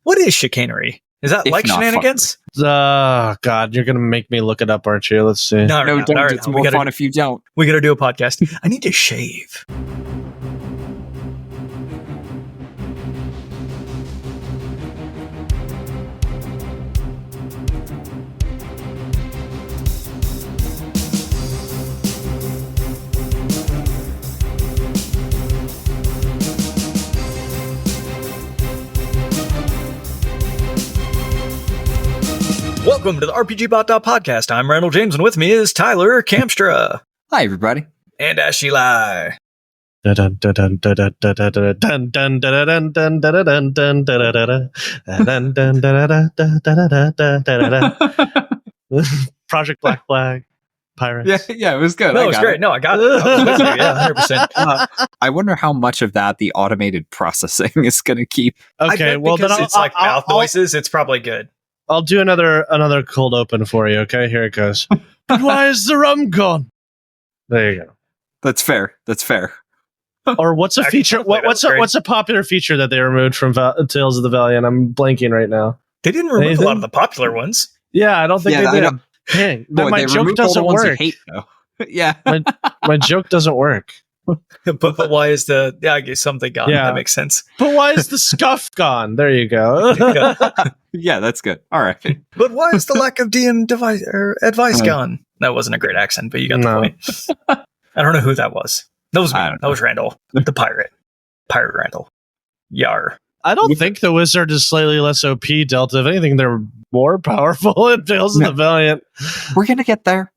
What is chicanery? Is that If like not shenanigans? Oh, God, you're going to make me look it up, aren't you? Let's see. No, don't. All right, It's more fun if you don't. We got to do a podcast. I need to shave. Welcome to the RPGBOT.Podcast. I'm Randall James, and with me is Tyler Kamstra. Hi, everybody. And Ashley Lai. Project Black Flag. Pirates. Yeah, it was good. No, it was great. No, I got it. I was with you. Yeah, 100%. I wonder how much of that the automated processing is going to keep. Okay, well then it's like mouth noises. It's probably good. I'll do another cold open for you. Okay, here it goes. But why is the rum gone? There you go. That's fair. Or what's a feature? What's a popular feature that they removed from Tales of the Valiant? I'm blanking right now. They didn't remove a lot of the popular ones. Yeah, I don't think they did. Dang, my joke doesn't work. Yeah, my joke doesn't work. But why is I guess something gone? Yeah. That makes sense. But why is the scuff gone? There you go. Yeah, that's good. All right. But why is the lack of DM advice gone? That wasn't a great accent, but you got the point. I don't know who that was. That was me. That was Randall, the pirate. Pirate Randall. Yar. I don't think the wizard is slightly less OP, Delta. If anything, they're more powerful in Tales of the Valiant. We're going to get there.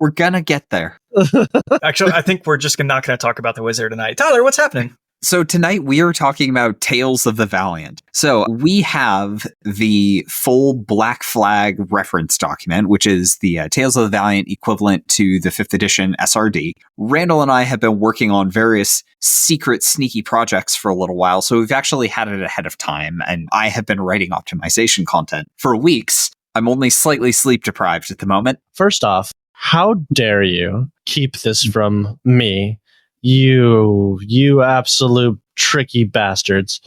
Actually, I think we're just not going to talk about the wizard tonight. Tyler, what's happening? So tonight we are talking about Tales of the Valiant. So we have the full Black Flag reference document, which is the Tales of the Valiant equivalent to the 5th edition SRD. Randall and I have been working on various secret, sneaky projects for a little while, so we've actually had it ahead of time, and I have been writing optimization content for weeks. I'm only slightly sleep deprived at the moment. First off, how dare you keep this from me? You absolute tricky bastards.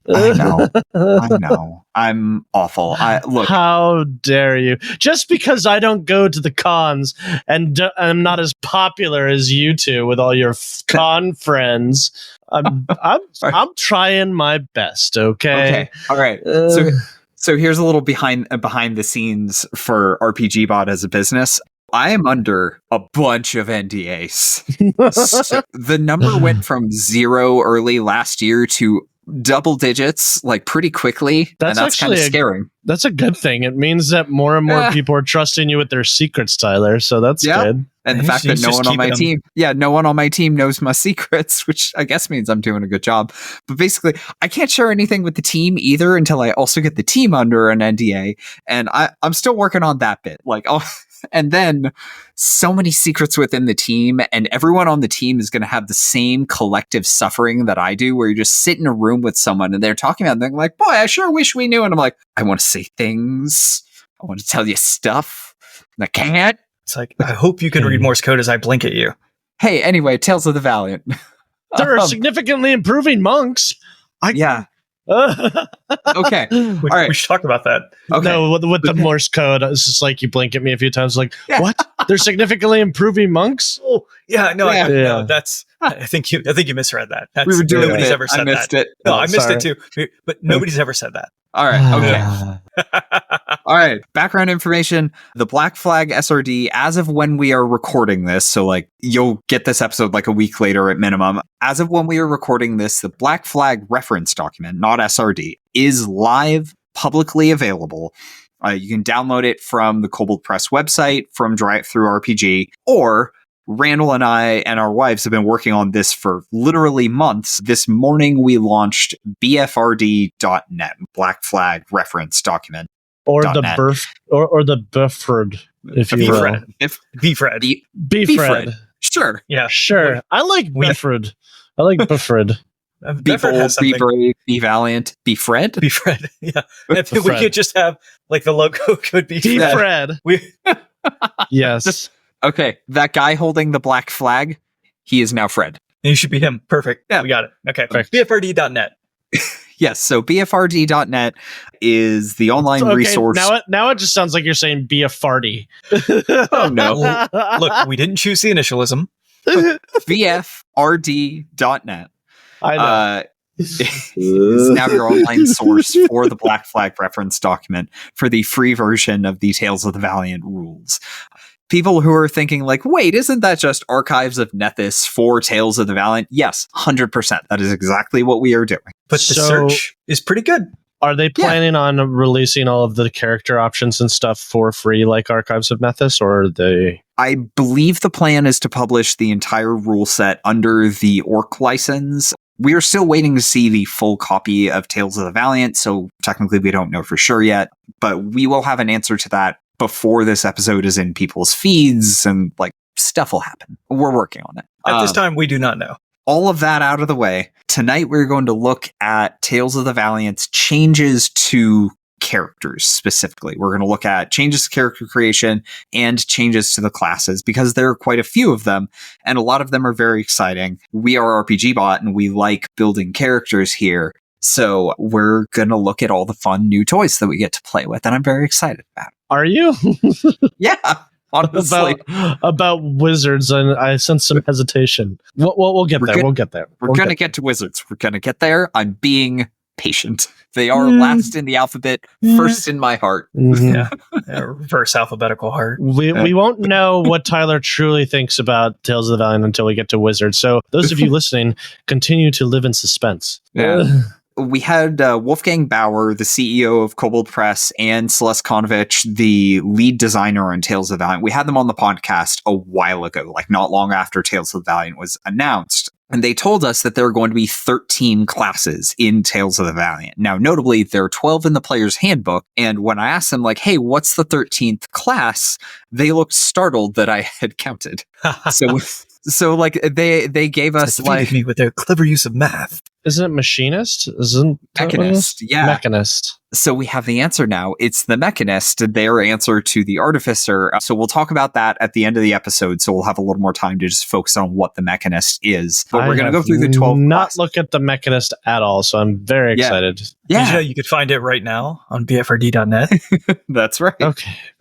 I know. I'm awful. Look. How dare you? Just because I don't go to the cons and I'm not as popular as you two with all your con friends, I'm trying my best, okay? All right. So here's a little behind the scenes for RPGBot as a business. I am under a bunch of NDAs. So the number went from 0 early last year to double digits, like pretty quickly. That's kind of scary. That's a good thing. It means that more and more people are trusting you with their secrets, Tyler. So that's good. And the fact that no one on my team knows my secrets, which I guess means I'm doing a good job. But basically, I can't share anything with the team either until I also get the team under an NDA. And I'm still working on that bit. And then so many secrets within the team, and everyone on the team is going to have the same collective suffering that I do, where you just sit in a room with someone and they're talking about it, and they're like, boy, I sure wish we knew. And I'm like, I want to say things. I want to tell you stuff. And I can't. It's like, I hope you can read Morse code as I blink at you. Hey, anyway, Tales of the Valiant. There are significantly improving monks. Okay. All right. We should talk about that. Okay. No, with the Morse code, it's just like you blink at me a few times, like, what? They're significantly improving monks? Oh, yeah. No, that's. I think you misread that. We were doing nobody's ever said that. I missed it. No, I missed it too. But nobody's ever said that. All right. Okay. All right. Background information. The Black Flag SRD, as of when we are recording this, so you'll get this episode a week later at minimum. As of when we are recording this, the Black Flag reference document, not SRD, is live, publicly available. You can download it from the Kobold Press website, from DriveThruRPG, or Randall and I and our wives have been working on this for literally months. This morning we launched BFRD.net, Black Flag reference document. Or the Bufred, if you will. Bfred. Bfred. Sure. Yeah. Sure. I like Bufred. I like Bufred. Be bold, be brave, be valiant, be Fred. Be Fred. Yeah. I think we could just have the logo could be Fred. Yes. Okay, that guy holding the black flag, he is now Fred. You should be him. Perfect. Yeah, we got it. Okay. Perfect. BFRD.net. Yes, so BFRD.net is the online resource. Now it just sounds like you're saying be a farty. Oh, no. Look, we didn't choose the initialism. BFRD.net. I know. Is now your online source for the Black Flag reference document for the free version of the Tales of the Valiant rules. People who are thinking like, wait, isn't that just Archives of Nethys for Tales of the Valiant? Yes, 100%. That is exactly what we are doing. But the search is pretty good. Are they planning on releasing all of the character options and stuff for free like Archives of Nethys, or are they... I believe the plan is to publish the entire rule set under the Orc license. We are still waiting to see the full copy of Tales of the Valiant, so technically we don't know for sure yet, but we will have an answer to that before this episode is in people's feeds, and like stuff will happen. We're working on it. At this time, we do not know. All of that out of the way, tonight we're going to look at Tales of the Valiant's changes to characters specifically. We're going to look at changes to character creation and changes to the classes because there are quite a few of them and a lot of them are very exciting. We are RPGBot and we like building characters here. So we're going to look at all the fun new toys that we get to play with and I'm very excited about it. Are you? Yeah. Honestly. About wizards, and I sense some hesitation. We'll get there. We'll get there. We're going to get to wizards. We're going to get there. I'm being patient. They are last in the alphabet, first in my heart. Mm-hmm. Yeah. Reverse alphabetical heart. We won't know what Tyler truly thinks about Tales of the Valiant until we get to Wizards. So those of you listening, continue to live in suspense. Yeah. We had Wolfgang Bauer, the CEO of Kobold Press, and Celeste Konovich, the lead designer on Tales of the Valiant. We had them on the podcast a while ago, like not long after Tales of the Valiant was announced. And they told us that there are going to be 13 classes in Tales of the Valiant. Now, notably, there are 12 in the player's handbook. And when I asked them, like, hey, what's the 13th class? They looked startled that I had counted. So like, they gave us like... me with their clever use of math. Isn't it machinist? Mechanist, yeah. Mechanist. So we have the answer now. It's the Mechanist, their answer to the Artificer. So we'll talk about that at the end of the episode. So we'll have a little more time to just focus on what the Mechanist is. But we're going to go through the 12 not look at the Mechanist at all. So I'm very excited. Yeah. You could find it right now on BFRD.net. That's right.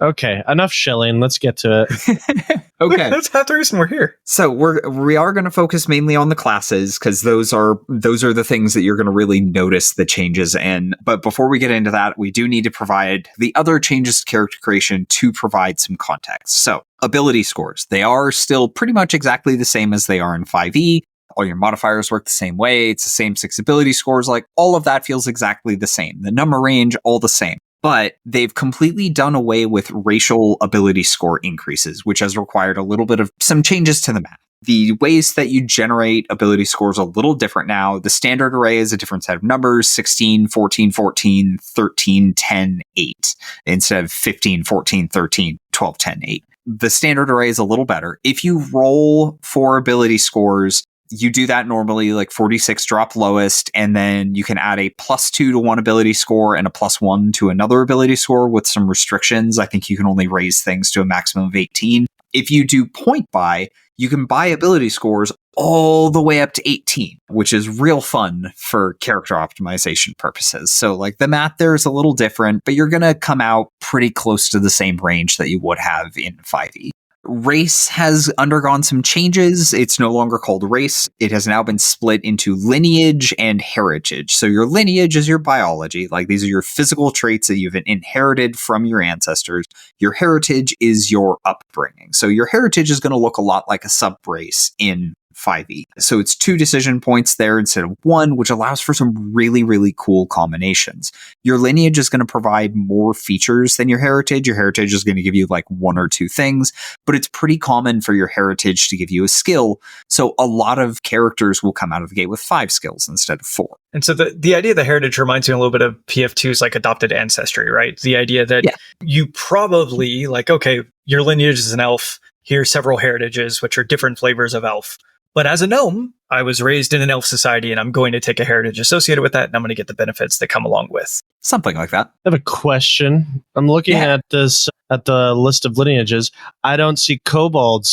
Okay. Enough shilling. Let's get to it. Okay. That's half the reason we're here. So we are going to focus mainly on the classes because those are the things that you're going to really notice the changes in. But before we get into that, we do need to provide the other changes to character creation to provide some context. So ability scores, they are still pretty much exactly the same as they are in 5e. All your modifiers work the same way. It's the same 6 ability scores. Like all of that feels exactly the same. The number range, all the same. But they've completely done away with racial ability score increases, which has required a little bit of some changes to the map. The ways that you generate ability scores are a little different now. The standard array is a different set of numbers, 16, 14, 14, 13, 10, 8, instead of 15, 14, 13, 12, 10, 8. The standard array is a little better. If you roll for ability scores, you do that normally, like 46 drop lowest, and then you can add a +2 to one ability score and a +1 to another ability score with some restrictions. I think you can only raise things to a maximum of 18. If you do point buy, you can buy ability scores all the way up to 18, which is real fun for character optimization purposes. So like the math there is a little different, but you're going to come out pretty close to the same range that you would have in 5e. Race has undergone some changes. It's no longer called race. It has now been split into lineage and heritage. So your lineage is your biology. Like these are your physical traits that you've inherited from your ancestors. Your heritage is your upbringing. So your heritage is going to look a lot like a sub-race in 5e. So it's 2 decision points there instead of 1, which allows for some really, really cool combinations. Your lineage is going to provide more features than your heritage. Your heritage is going to give you like 1 or 2 things, but it's pretty common for your heritage to give you a skill. So a lot of characters will come out of the gate with 5 skills instead of 4. And so the idea of the heritage reminds me a little bit of PF2's like adopted ancestry, right? The idea that you probably like, okay, your lineage is an elf. Here's several heritages, which are different flavors of elf. But as a gnome, I was raised in an elf society and I'm going to take a heritage associated with that and I'm going to get the benefits that come along with. Something like that. I have a question. I'm looking at this, at the list of lineages. I don't see Kobold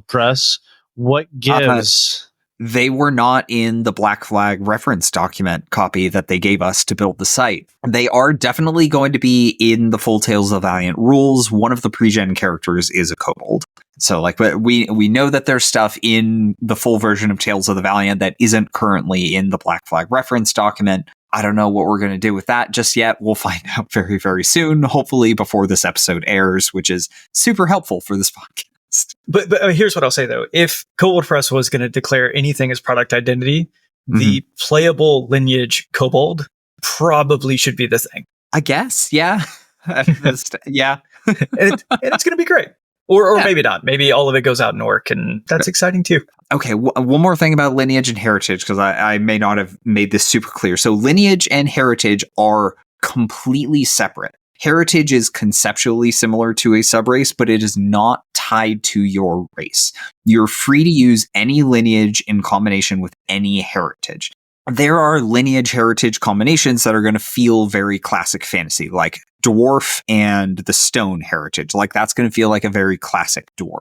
Press. What gives They were not in the Black Flag reference document copy that they gave us to build the site. They are definitely going to be in the full Tales of the Valiant rules. One of the pre-gen characters is a kobold. So like, but we know that there's stuff in the full version of Tales of the Valiant that isn't currently in the Black Flag reference document. I don't know what we're going to do with that just yet. We'll find out very, very soon, hopefully before this episode airs, which is super helpful for this podcast. But here's what I'll say, though. If Kobold Press was going to declare anything as product identity, the playable lineage Kobold probably should be the thing. I guess, yeah. Yeah. and it's going to be great. Or maybe not. Maybe all of it goes out in Orc, and that's exciting too. Okay, one more thing about lineage and heritage, because I may not have made this super clear. So lineage and heritage are completely separate. Heritage is conceptually similar to a subrace, but it is not tied to your race. You're free to use any lineage in combination with any heritage. There are lineage heritage combinations that are going to feel very classic fantasy, like dwarf and the stone heritage. Like that's going to feel like a very classic dwarf.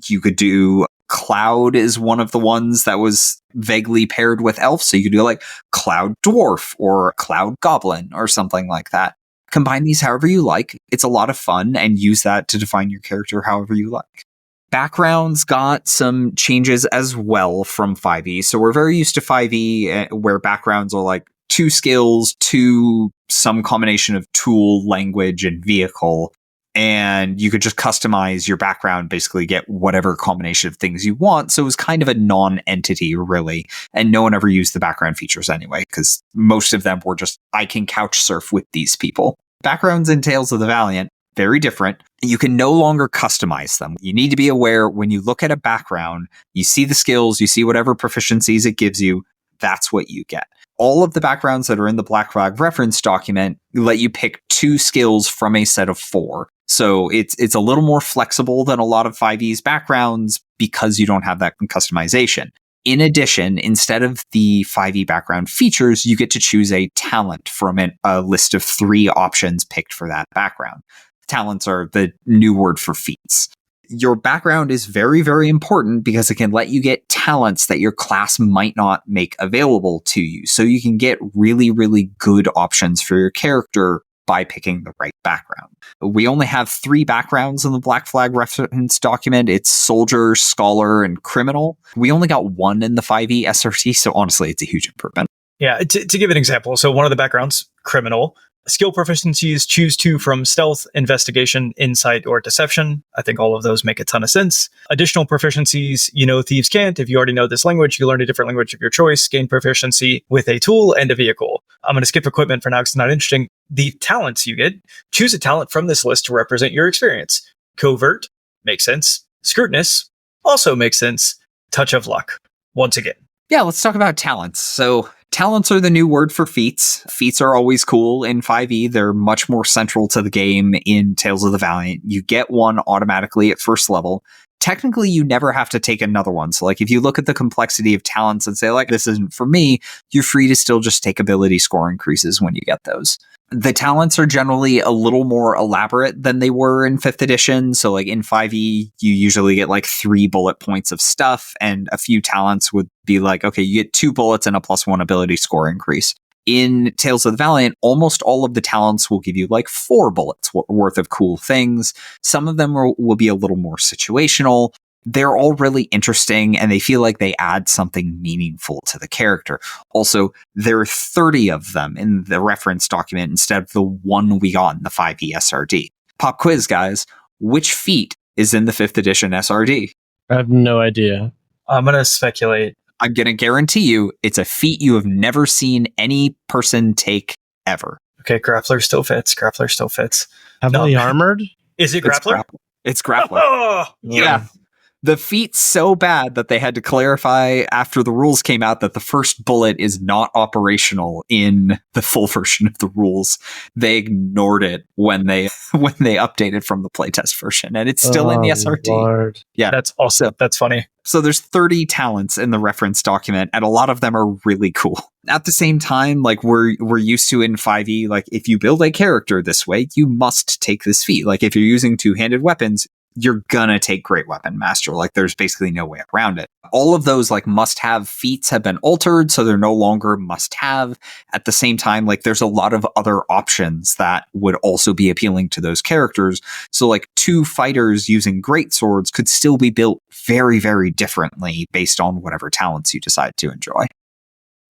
You could do cloud is one of the ones that was vaguely paired with elf. So you could do like cloud dwarf or cloud goblin or something like that. Combine these however you like. It's a lot of fun, and use that to define your character however you like. Backgrounds got some changes as well from 5e. So we're very used to 5e where backgrounds are like 2 skills, 2 some combination of tool, language, and vehicle. And you could just customize your background, basically get whatever combination of things you want. So it was kind of a non-entity, really. And no one ever used the background features anyway, because most of them were just, I can couch surf with these people. Backgrounds in Tales of the Valiant, very different. You can no longer customize them. You need to be aware when you look at a background, you see the skills, you see whatever proficiencies it gives you, that's what you get. All of the backgrounds that are in the Black Flag reference document let you pick 2 skills from a set of 4. So it's a little more flexible than a lot of 5e's backgrounds because you don't have that customization. In addition, instead of the 5e background features, you get to choose a talent from a list of 3 options picked for that background. Talents are the new word for feats. Your background is very, very important because it can let you get talents that your class might not make available to you. So you can get really, really good options for your character by picking the right background. We only have 3 backgrounds in the Black Flag reference document. It's soldier, scholar, and criminal. We only got 1 in the 5e SRT, so honestly, it's a huge improvement. Yeah, to give an example, so one of the backgrounds, criminal. Skill proficiencies, choose 2 from stealth, investigation, insight, or deception. I think all of those make a ton of sense. Additional proficiencies, thieves can't. If you already know this language, you learn a different language of your choice, gain proficiency with a tool and a vehicle. I'm going to skip equipment for now because it's not interesting. The talents you get, choose a talent from this list to represent your experience. Covert, makes sense. Scrutinous, also makes sense. Touch of luck, once again. Yeah, let's talk about talents. So talents are the new word for feats. Feats are always cool in 5e. They're much more central to the game in Tales of the Valiant. You get one automatically at first level. Technically, you never have to take another one. So like if you look at the complexity of talents and say like, this isn't for me, you're free to still just take ability score increases when you get those. The talents are generally a little more elaborate than they were in 5th edition. So like in 5e, you usually get like 3 bullet points of stuff, and a few talents would be like, okay, you get 2 bullets and a +1 ability score increase. In Tales of the Valiant, almost all of the talents will give you like 4 bullets worth of cool things. Some of them will be a little more situational. They're all really interesting, and they feel like they add something meaningful to the character. Also, there are 30 of them in the reference document instead of the 1 we got in the 5e SRD. Pop quiz, guys. Which feat is in the 5th edition SRD? I have no idea. I'm going to speculate. I'm going to guarantee you it's a feat you have never seen any person take ever. Okay, Grappler still fits. Heavily armored? Is it Grappler? It's Grappler. Oh, yeah. The feat's so bad that they had to clarify after the rules came out that the first bullet is not operational in the full version of the rules. They ignored it when they updated from the playtest version, and it's still in the SRT. Lord. Yeah, that's awesome. That's funny. So there's 30 talents in the reference document, and a lot of them are really cool. At the same time, like we're used to in 5e, like if you build a character this way, you must take this feat. Like if you're using 2-handed weapons, you're gonna take Great Weapon Master. Like, there's basically no way around it. All of those like must-have feats have been altered, so they're no longer must-have. At the same time, like, there's a lot of other options that would also be appealing to those characters. So like 2 fighters using great swords could still be built very, very differently based on whatever talents you decide to enjoy.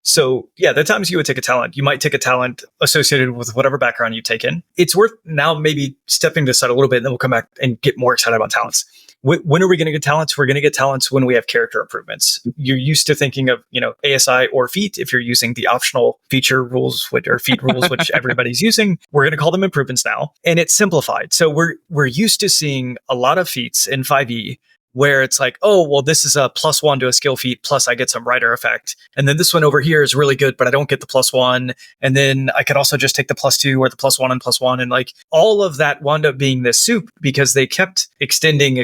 So yeah, the times you would take a talent, you might take a talent associated with whatever background you've taken. It's worth now maybe stepping this out a little bit, and then we'll come back and get more excited about talents. When are we going to get talents? We're going to get talents when we have character improvements. You're used to thinking of, ASI or feat. If you're using the optional feature rules, or feat rules, which everybody's using, we're going to call them improvements now. And it's simplified. So we're used to seeing a lot of feats in 5e where it's like, oh, well, this is a +1 to a skill feat, plus I get some rider effect. And then this one over here is really good, but I don't get the +1. And then I could also just take the +2 or the +1 and +1. And like all of that wound up being this soup because they kept extending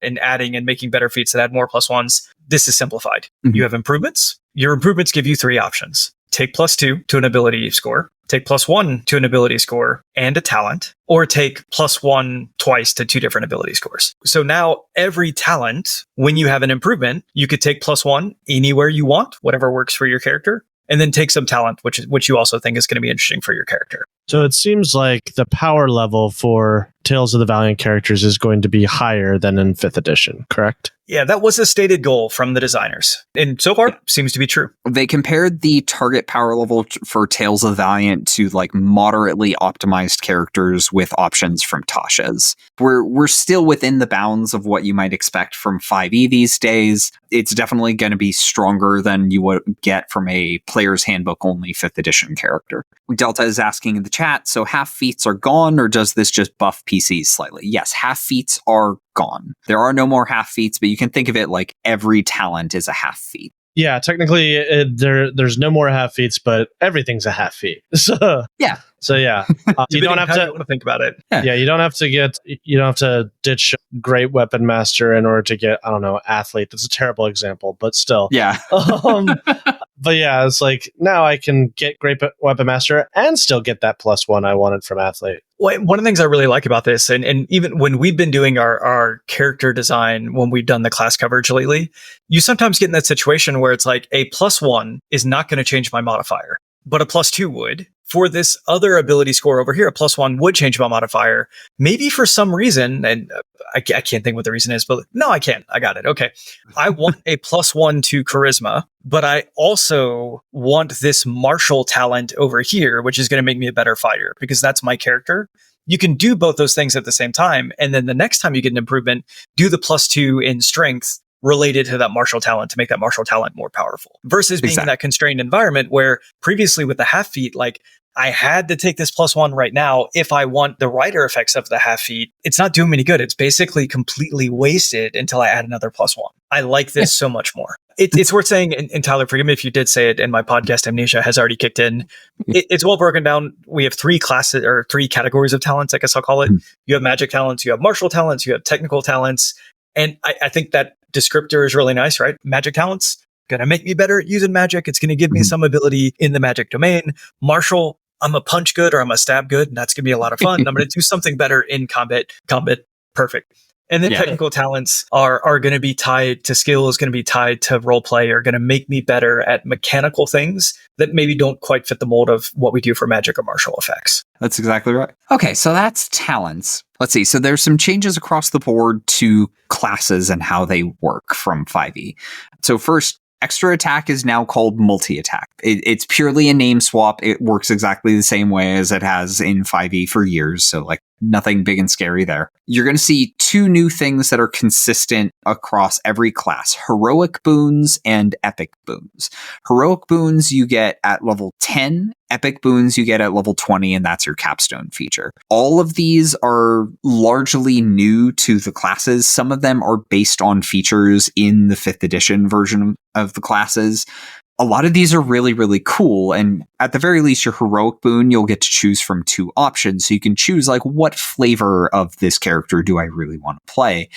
and adding and making better feats that had more +1s. This is simplified. Mm-hmm. You have improvements. Your improvements give you 3 options. Take +2 to an ability score, take +1 to an ability score and a talent, or take +1 twice to 2 different ability scores. So now every talent, when you have an improvement, you could take +1 anywhere you want, whatever works for your character, and then take some talent, which you also think is going to be interesting for your character. So it seems like the power level for Tales of the Valiant characters is going to be higher than in 5th edition, correct? Yeah, that was a stated goal from the designers. And so far, seems to be true. They compared the target power level for Tales of the Valiant to like moderately optimized characters with options from Tasha's. We're still within the bounds of what you might expect from 5e these days. It's definitely going to be stronger than you would get from a player's handbook only 5th edition character. Delta is asking in the chat, so half feats are gone, or does this just buff PCs slightly? Yes, half feats are gone. There are no more half feats, but you can think of it like every talent is a half feat. Yeah, technically there's no more half feats, but everything's a half feat. So yeah. You don't have to think about it. Yeah, you don't have to ditch Great Weapon Master in order to get, I don't know, Athlete. That's a terrible example, but still. Yeah. But yeah, it's like now I can get Great Weapon Master and still get that +1 I wanted from Athlete. Well, one of the things I really like about this, and even when we've been doing our character design, when we've done the class coverage lately, you sometimes get in that situation where it's like a +1 is not going to change my modifier, but a +2 would. For this other ability score over here, a +1 would change my modifier. Maybe for some reason, and I can't think what the reason is, but no, I can't. I got it. Okay. I want a +1 to charisma, but I also want this martial talent over here, which is going to make me a better fighter because that's my character. You can do both those things at the same time. And then the next time you get an improvement, do the +2 in strength related to that martial talent to make that martial talent more powerful versus being in that constrained environment where previously with the half feat, like I had to take this +1 right now. If I want the rider effects of the half feat, it's not doing me any good. It's basically completely wasted until I add another +1. I like this so much more. It's worth saying, and Tyler, forgive me if you did say it, and my podcast amnesia has already kicked in. It's well broken down. We have 3 classes or 3 categories of talents, I guess I'll call it. You have magic talents, you have martial talents, you have technical talents. And I think that descriptor is really nice, right? Magic talents, going to make me better at using magic. It's going to give me some ability in the magic domain. Martial, I'm a punch good or I'm a stab good, and that's going to be a lot of fun. I'm going to do something better in combat, perfect. And then technical talents are going to be tied to skills, going to be tied to role play, are going to make me better at mechanical things that maybe don't quite fit the mold of what we do for magic or martial effects. That's exactly right. Okay, so that's talents. Let's see. So there's some changes across the board to classes and how they work from 5e. So first, extra attack is now called multi-attack. It's purely a name swap. It works exactly the same way as it has in 5e for years. So like nothing big and scary there. You're going to see 2 new things that are consistent across every class: heroic boons and epic boons. Heroic boons you get at level 10. Epic boons you get at level 20, and that's your capstone feature. All of these are largely new to the classes. Some of them are based on features in the 5th edition version of the classes. a lot of these are really, really cool. And at the very least, your heroic boon, you'll get to choose from 2 options. So you can choose like, what flavor of this character do I really want to play?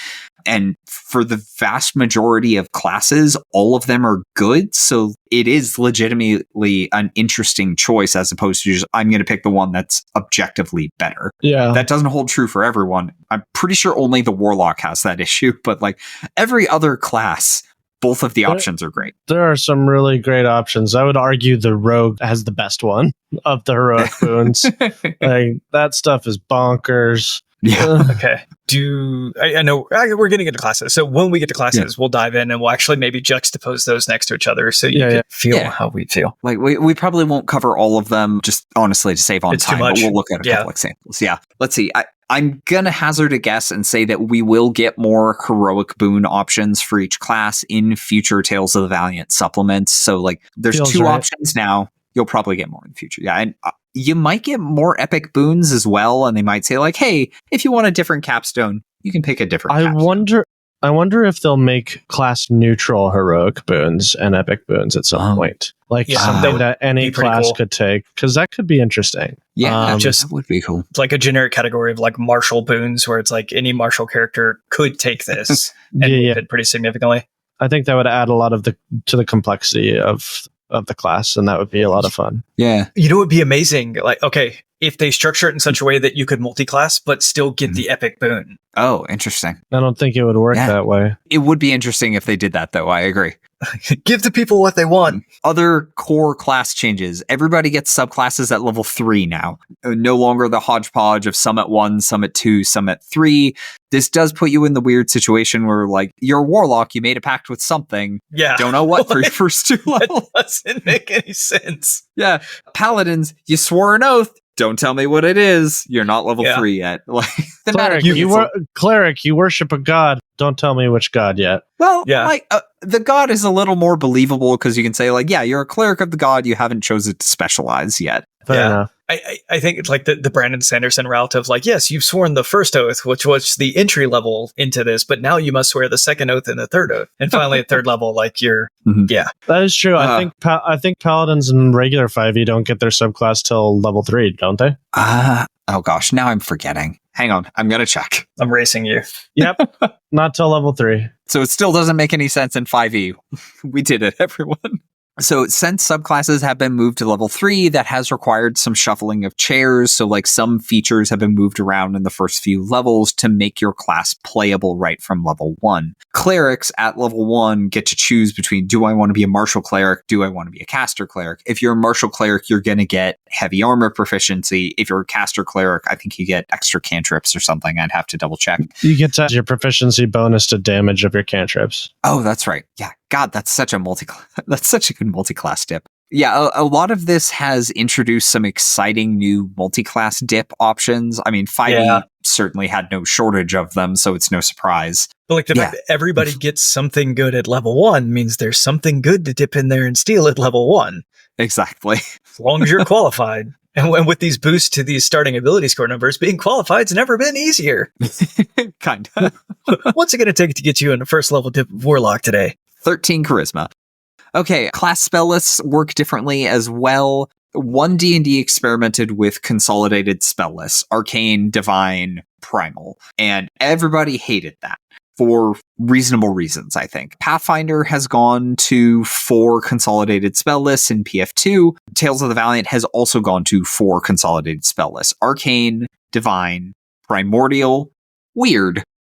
And for the vast majority of classes, all of them are good. So it is legitimately an interesting choice as opposed to just, I'm going to pick the one that's objectively better. Yeah. That doesn't hold true for everyone. I'm pretty sure only the Warlock has that issue, but like every other class, both of the options are great. There are some really great options. I would argue the Rogue has the best one of the heroic boons. Like, that stuff is bonkers. Yeah. Okay. I know we're getting into classes. So when we get to classes, we'll dive in and we'll actually maybe juxtapose those next to each other so you can feel how we feel. Like we probably won't cover all of them, just honestly to save on time, but we'll look at a couple examples. Yeah. Let's see. I'm going to hazard a guess and say that we will get more heroic boon options for each class in future Tales of the Valiant supplements. So like there's 2 options now. You'll probably get more in the future. Yeah. And you might get more epic boons as well. And they might say like, hey, if you want a different capstone, you can pick a different capstone. I wonder if they'll make class neutral heroic boons and epic boons at some point. Like something that any class could take, because that could be interesting. Yeah, that would be cool. It's like a generic category of like martial boons where it's like any martial character could take this and move it pretty significantly. I think that would add a lot of to the complexity of the class, and that would be a lot of fun. Yeah. You know, it would be amazing. Like, okay, if they structure it in such a way that you could multi-class, but still get the epic boon. Oh, interesting. I don't think it would work that way. It would be interesting if they did that, though. I agree. Give the people what they want. Other core class changes. Everybody gets subclasses at level 3 now. No longer the hodgepodge of some at 1, some at 2, some at 3. This does put you in the weird situation where, like, you're a warlock, you made a pact with something. Yeah. Don't know what for your first 2 levels. That doesn't make any sense. Yeah. Paladins, you swore an oath. Don't tell me what it is. You're not level 3 yet. Like, Cleric, you worship a god. Don't tell me which god yet. Well, like the god is a little more believable because you can say like, yeah, you're a cleric of the god. You haven't chosen to specialize yet. Fair enough. I think it's like the Brandon Sanderson route of like, yes, you've sworn the first oath, which was the entry level into this, but now you must swear the second oath and the third oath. And finally at third level, like you're, That is true. I think Paladins in regular 5e don't get their subclass till level 3, don't they? Oh gosh, now I'm forgetting. Hang on, I'm going to check. I'm racing you. Yep, not till level 3. So it still doesn't make any sense in 5e. We did it, everyone. So since subclasses have been moved to level 3, that has required some shuffling of chairs. So like some features have been moved around in the first few levels to make your class playable right from level 1. Clerics at level 1 get to choose between, do I want to be a martial cleric? Do I want to be a caster cleric? If you're a martial cleric, you're going to get heavy armor proficiency. If you're a caster cleric, I think you get extra cantrips or something. I'd have to double check. You get to your proficiency bonus to damage of your cantrips. Oh, that's right. Yeah. God, that's such a good multi-class dip. Yeah, a lot of this has introduced some exciting new multi-class dip options. I mean, 5e certainly had no shortage of them, so it's no surprise. But like the fact that everybody gets something good at level 1 means there's something good to dip in there and steal at level 1. Exactly. As long as you're qualified. And with these boosts to these starting ability score numbers, being qualified's never been easier. Kind of. What's it going to take to get you in a first level dip of Warlock today? 13 charisma. Okay, class spell lists work differently as well. 1 D&D experimented with consolidated spell lists, Arcane, Divine, Primal, and everybody hated that for reasonable reasons, I think. Pathfinder has gone to 4 consolidated spell lists in PF2. Tales of the Valiant has also gone to 4 consolidated spell lists, Arcane, Divine, Primordial,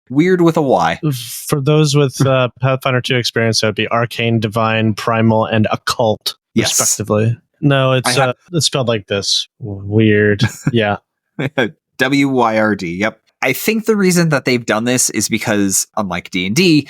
Weird with a Y. For those with Pathfinder 2 experience, that would be Arcane, Divine, Primal, and Occult, respectively. No, it's spelled like this. Weird. Yeah. WYRD. Yep. I think the reason that they've done this is because, unlike D&D,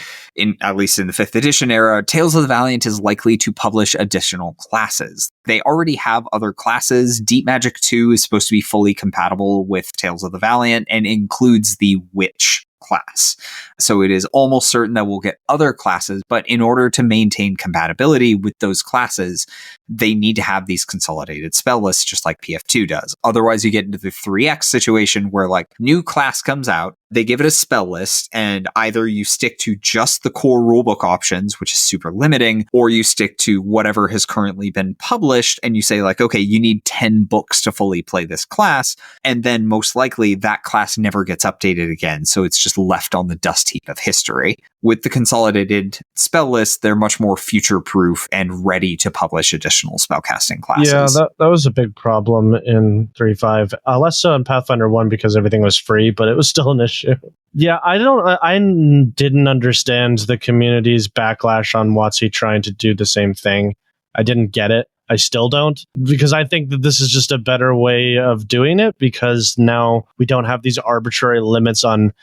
at least in the 5th edition era, Tales of the Valiant is likely to publish additional classes. They already have other classes. Deep Magic 2 is supposed to be fully compatible with Tales of the Valiant and includes the Witch class. So it is almost certain that we'll get other classes, but in order to maintain compatibility with those classes, they need to have these consolidated spell lists just like PF2 does. Otherwise, you get into the 3X situation where like new class comes out, they give it a spell list, and either you stick to just the core rulebook options, which is super limiting, or you stick to whatever has currently been published, and you say like, okay, you need 10 books to fully play this class, and then most likely that class never gets updated again, so it's just left on the dust heap of history. With the consolidated spell list, they're much more future-proof and ready to publish additional spellcasting classes. Yeah, that was a big problem in 3.5. Less so in Pathfinder 1 because everything was free, but it was still an issue. Yeah, I didn't understand the community's backlash on WotC trying to do the same thing. I didn't get it. I still don't, because I think that this is just a better way of doing it, because now we don't have these arbitrary limits on,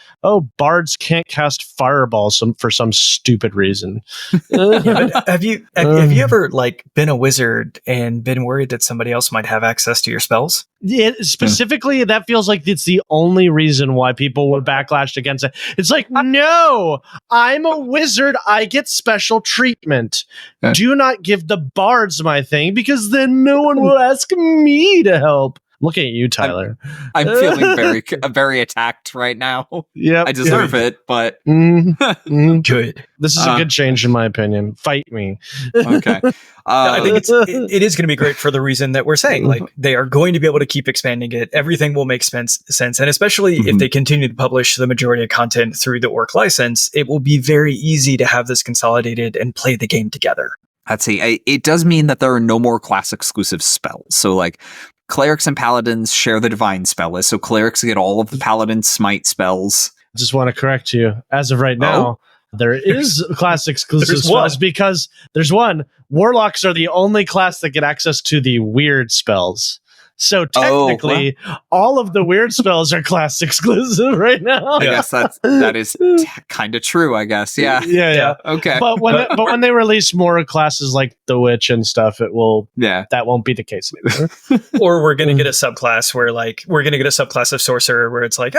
bards can't cast fireballs for some stupid reason. But have you ever like been a wizard and been worried that somebody else might have access to your spells? Specifically, that feels like it's the only reason why people would backlash against it. It's like, no, I'm a wizard. I get special treatment. Do not give the bards my thing, because then no one will ask me to help. Looking at you, Tyler. I'm feeling very attacked right now. Yeah, I deserve it, but Good. This is a good change in my opinion. Fight me. Okay. I think it is going to be great for the reason that we're saying, like, they are going to be able to keep expanding it. Everything will make sense, and especially if they continue to publish the majority of content through the Orc license, it will be very easy to have this consolidated and play the game together. Let's see. It does mean that there are no more class exclusive spells. So like clerics and paladins share the divine spell list. So clerics get all of the paladin smite spells. I just want to correct you. As of right now, there is class exclusive spells, because there's one. Warlocks are the only class that get access to the weird spells. So technically, all of the weird spells are class exclusive right now. I guess that is kind of true, I guess. Yeah. Okay. But when they release more classes like the Witch and stuff, that won't be the case anymore. Or we're going to get a subclass where we're going to get a subclass of Sorcerer where it's like,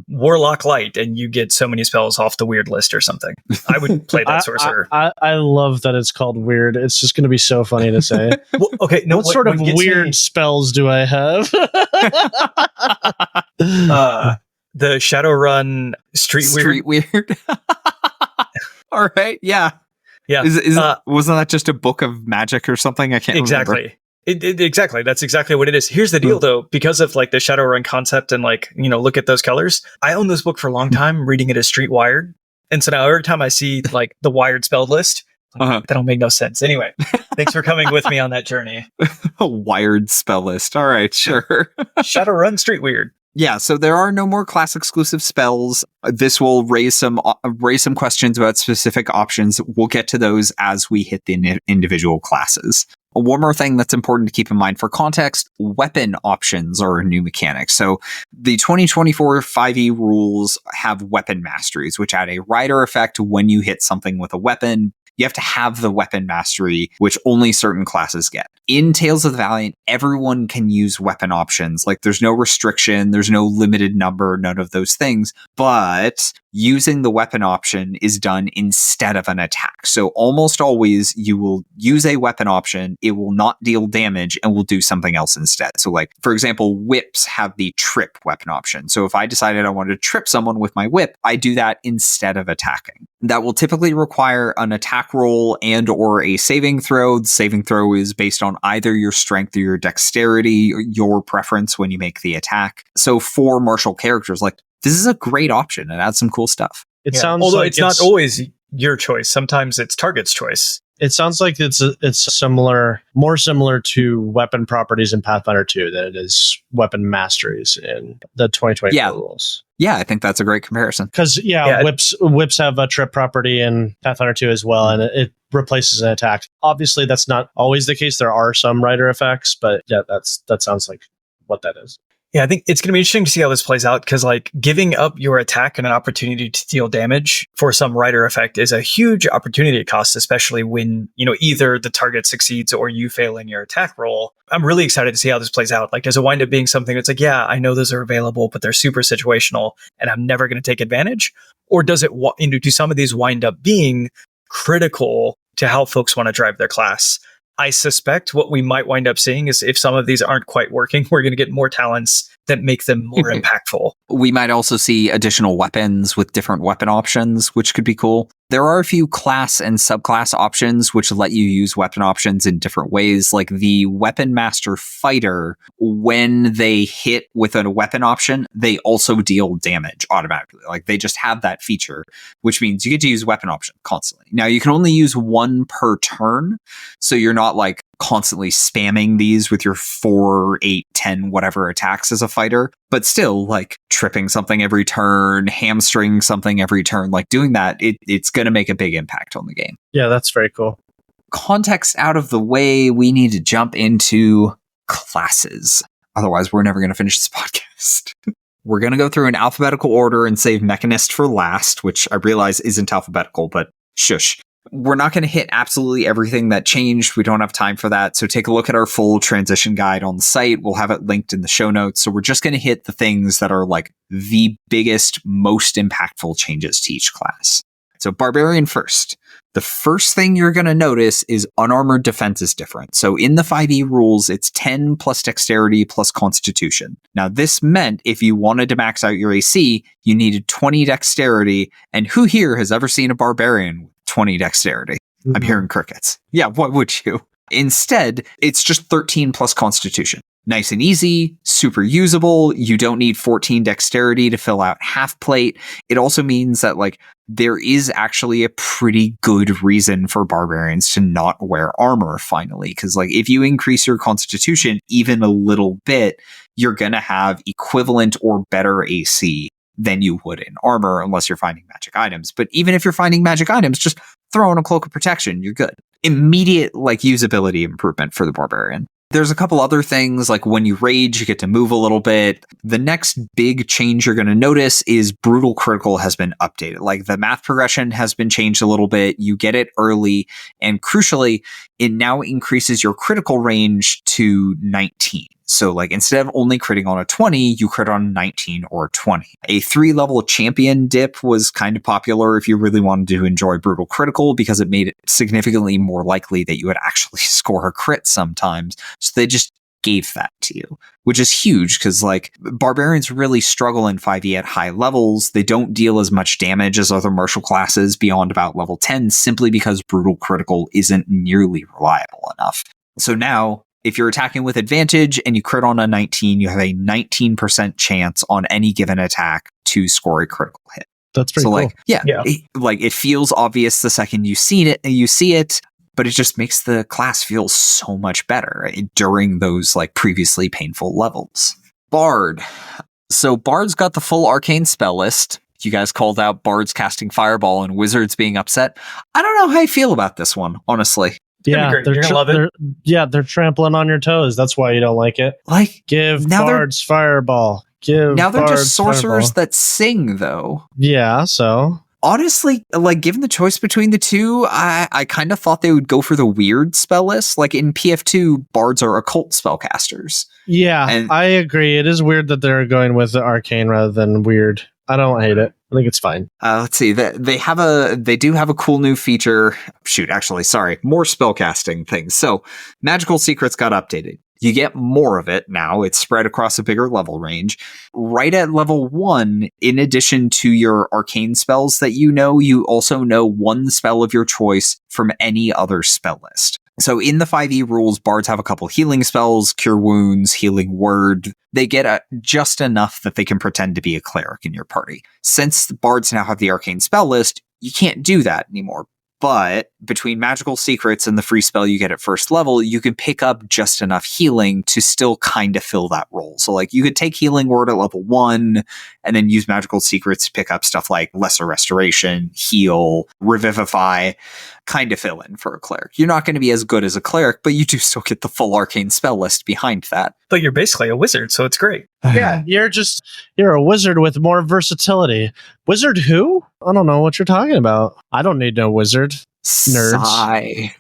Warlock Light, and you get so many spells off the weird list or something. I would play that Sorcerer. I love that it's called weird. It's just going to be so funny to say. Well, okay, no, what sort of weird spells do I have? The Shadowrun Street Weird. All right, yeah. Wasn't that just a book of magic or something? I can't remember. Exactly. That's exactly what it is. Here's the deal, though. Because of like the Shadowrun concept and look at those colors. I owned this book for a long time, reading it as Street Wired, and so now every time I see like the Wired spell list, that'll make no sense. Anyway, thanks for coming with me on that journey. A wired spell list. All right, sure. Shadowrun Street Weird. Yeah, so there are no more class exclusive spells. This will raise some questions about specific options. We'll get to those as we hit the individual classes. One more thing that's important to keep in mind for context, weapon options are a new mechanic. So the 2024 5e rules have weapon masteries, which add a rider effect when you hit something with a weapon. You have to have the weapon mastery, which only certain classes get. In Tales of the Valiant, everyone can use weapon options. Like, there's no restriction, there's no limited number, none of those things. But using the weapon option is done instead of an attack. So almost always you will use a weapon option, it will not deal damage, and will do something else instead. So like, for example, whips have the trip weapon option. So if I decided I wanted to trip someone with my whip, I do that instead of attacking. That will typically require an attack roll and or a saving throw. The saving throw is based on either your strength or your dexterity, or your preference when you make the attack. So for martial characters, like, this is a great option and adds some cool stuff. It sounds although like it's not always your choice. Sometimes it's target's choice. It sounds like it's more similar to weapon properties in Pathfinder 2 than it is weapon masteries in the 2024 rules. Yeah, I think that's a great comparison. Because whips have a trip property in Pathfinder 2 as well, and it replaces an attack. Obviously, that's not always the case. There are some rider effects, but yeah, that sounds like what that is. Yeah, I think it's going to be interesting to see how this plays out, because like giving up your attack and an opportunity to deal damage for some rider effect is a huge opportunity cost, especially when, either the target succeeds or you fail in your attack roll. I'm really excited to see how this plays out. Like, does it wind up being something that's like, yeah, I know those are available, but they're super situational and I'm never going to take advantage? Or does it, do some of these wind up being critical to how folks want to drive their class? I suspect what we might wind up seeing is if some of these aren't quite working, we're going to get more talents that make them more impactful. We might also see additional weapons with different weapon options, which could be cool. There are a few class and subclass options which let you use weapon options in different ways, like the Weapon Master Fighter. When they hit with a weapon option, they also deal damage automatically. Like they just have that feature, which means you get to use weapon option constantly. Now you can only use one per turn, so you're not like constantly spamming these with your 4, 8, 10, whatever attacks as a fighter, but still like tripping something every turn, hamstring something every turn, like doing that, it's going to make a big impact on the game. Yeah, that's very cool. Context out of the way, we need to jump into classes. Otherwise, we're never going to finish this podcast. We're going to go through an alphabetical order and save Mechanist for last, which I realize isn't alphabetical, but shush. We're not going to hit absolutely everything that changed. We don't have time for that. So take a look at our full transition guide on the site. We'll have it linked in the show notes. So we're just going to hit the things that are like the biggest, most impactful changes to each class. So Barbarian first. The first thing you're going to notice is unarmored defense is different. So in the 5e rules, it's 10 plus dexterity plus constitution. Now this meant if you wanted to max out your AC, you needed 20 dexterity. And who here has ever seen a barbarian with 20 dexterity? Mm-hmm. I'm hearing crickets. Yeah, what would you? Instead, it's just 13 plus constitution. Nice and easy, super usable. You don't need 14 dexterity to fill out half plate. It also means that like there is actually a pretty good reason for barbarians to not wear armor finally. Because like if you increase your constitution even a little bit, you're going to have equivalent or better AC than you would in armor unless you're finding magic items. But even if you're finding magic items, just throw in a cloak of protection. You're good. Immediate like usability improvement for the barbarian. There's a couple other things, like when you rage, you get to move a little bit. The next big change you're going to notice is brutal critical has been updated. Like the math progression has been changed a little bit. You get it early. And crucially, it now increases your critical range to 19. So like instead of only critting on a 20, you crit on 19 or 20. A 3-level champion dip was kind of popular if you really wanted to enjoy brutal critical because it made it significantly more likely that you would actually score a crit sometimes. So they just gave that to you, which is huge because like barbarians really struggle in 5e at high levels. They don't deal as much damage as other martial classes beyond about level 10 simply because brutal critical isn't nearly reliable enough. So now, if you're attacking with advantage and you crit on a 19, you have a 19% chance on any given attack to score a critical hit. That's pretty cool. Like, it feels obvious the second you see it, but it just makes the class feel so much better during those like previously painful levels. Bard. So Bard's got the full arcane spell list. You guys called out Bards casting Fireball and Wizards being upset. I don't know how I feel about this one, honestly. Yeah, you're gonna love it. They're trampling on your toes. That's why you don't like it. Like, give Bards Fireball. They're just sorcerers that sing, though. Yeah, so honestly, like given the choice between the two, I kind of thought they would go for the weird spell list. Like in PF2, Bards are occult spellcasters. Yeah, and I agree. It is weird that they're going with the arcane rather than weird. I don't hate it. I think it's fine. Let's see. They do have a cool new feature. More spellcasting things. So magical secrets got updated. You get more of it now. It's spread across a bigger level range. Right at level 1, in addition to your arcane spells that you also know one spell of your choice from any other spell list. So in the 5e rules, bards have a couple healing spells, cure wounds, healing word. They get just enough that they can pretend to be a cleric in your party. Since the bards now have the arcane spell list, you can't do that anymore. But between magical secrets and the free spell you get at first level, you can pick up just enough healing to still kind of fill that role. So like you could take healing word at level 1 and then use magical secrets to pick up stuff like lesser restoration, heal, revivify, kind of fill in for a cleric. You're not going to be as good as a cleric, but you do still get the full arcane spell list behind that. But you're basically a wizard, so it's great. Yeah, you're a wizard with more versatility. Wizard who? I don't know what you're talking about. I don't need no wizard. Nerds.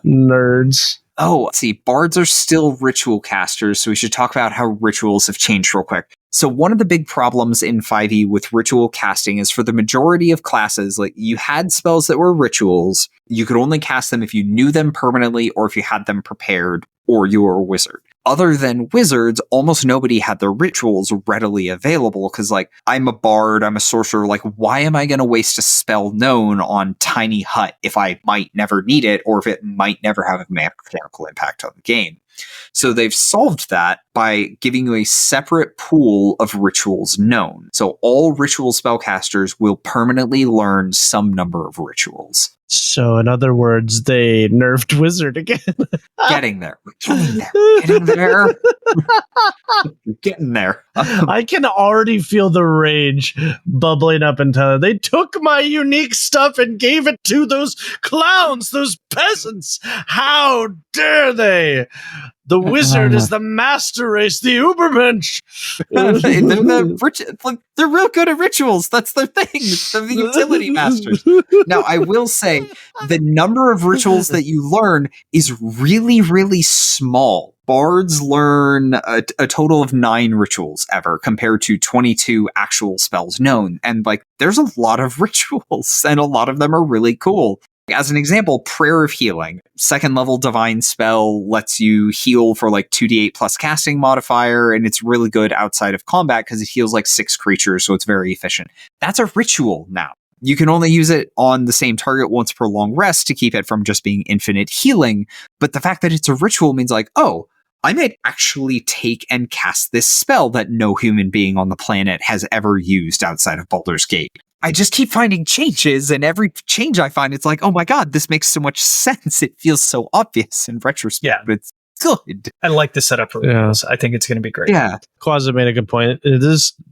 Nerds. Oh, let's see. Bards are still ritual casters, so we should talk about how rituals have changed real quick. So one of the big problems in 5e with ritual casting is for the majority of classes, like you had spells that were rituals. You could only cast them if you knew them permanently or if you had them prepared or you were a wizard. other than wizards, almost nobody had their rituals readily available because, like, I'm a bard, I'm a sorcerer. Like, why am I going to waste a spell known on Tiny Hut if I might never need it or if it might never have a mechanical impact on the game? So they've solved that by giving you a separate pool of rituals known. So all ritual spellcasters will permanently learn some number of rituals. So, in other words, they nerfed wizard again. Getting there. Getting there. Getting there. I can already feel the rage bubbling up in Tyler. They took my unique stuff and gave it to those clowns, those peasants. How dare they? The wizard is the master race, the Ubermensch. They're real good at rituals. That's their thing. They're the utility masters. Now, I will say the number of rituals that you learn is really, really small. Bards learn a total of 9 rituals ever compared to 22 actual spells known. And like, there's a lot of rituals and a lot of them are really cool. As an example, Prayer of Healing, 2nd level divine spell, lets you heal for like 2d8 plus casting modifier, and it's really good outside of combat because it heals like 6 creatures, so it's very efficient. That's a ritual now. You can only use it on the same target once per long rest to keep it from just being infinite healing, but the fact that it's a ritual means like, oh, I might actually take and cast this spell that no human being on the planet has ever used outside of Baldur's Gate. I just keep finding changes, and every change I find, it's like, oh my god, this makes so much sense. It feels so obvious in retrospect, but it's good. I like the setup for rituals. I think it's going to be great. Yeah. Quasi made a good point.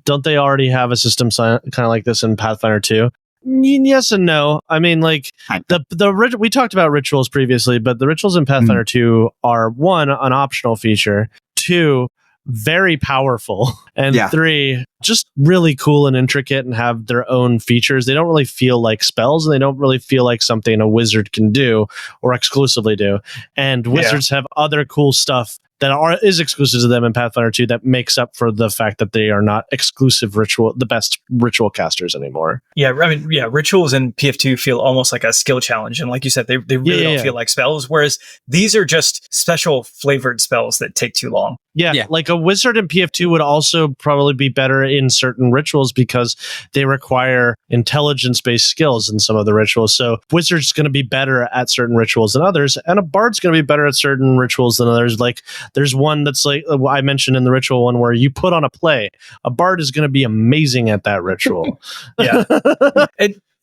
Don't they already have a system kind of like this in Pathfinder 2? Yes and no. I mean, like, we talked about rituals previously, but the rituals in Pathfinder 2 are 1, an optional feature, 2, very powerful, and 3, just really cool and intricate and have their own features. They don't really feel like spells, and they don't really feel like something a wizard can do or exclusively do. And wizards have other cool stuff that is exclusive to them in Pathfinder 2 that makes up for the fact that they are not the best ritual casters anymore. Yeah, I mean, rituals in PF2 feel almost like a skill challenge. And like you said, they really don't feel like spells, whereas these are just special flavored spells that take too long. Yeah, like a wizard in PF2 would also probably be better in certain rituals because they require intelligence-based skills in some of the rituals. So wizard's going to be better at certain rituals than others, and a bard's going to be better at certain rituals than others. Like, there's one that's like I mentioned in the ritual one where you put on a play. A bard is going to be amazing at that ritual.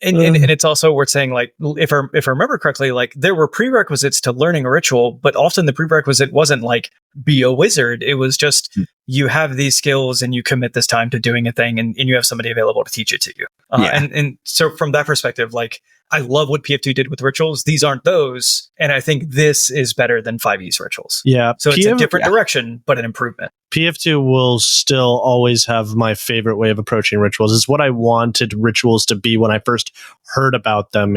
And it's also worth saying, like, if I remember correctly, like, there were prerequisites to learning a ritual, but often the prerequisite wasn't like be a wizard. It was just you have these skills and you commit this time to doing a thing, and you have somebody available to teach it to you. And so from that perspective, like, I love what PF2 did with rituals. These aren't those, and I think this is better than 5e's rituals. Yeah, so it's a different direction, but an improvement. PF2 will still always have my favorite way of approaching rituals. It's what I wanted rituals to be when I first heard about them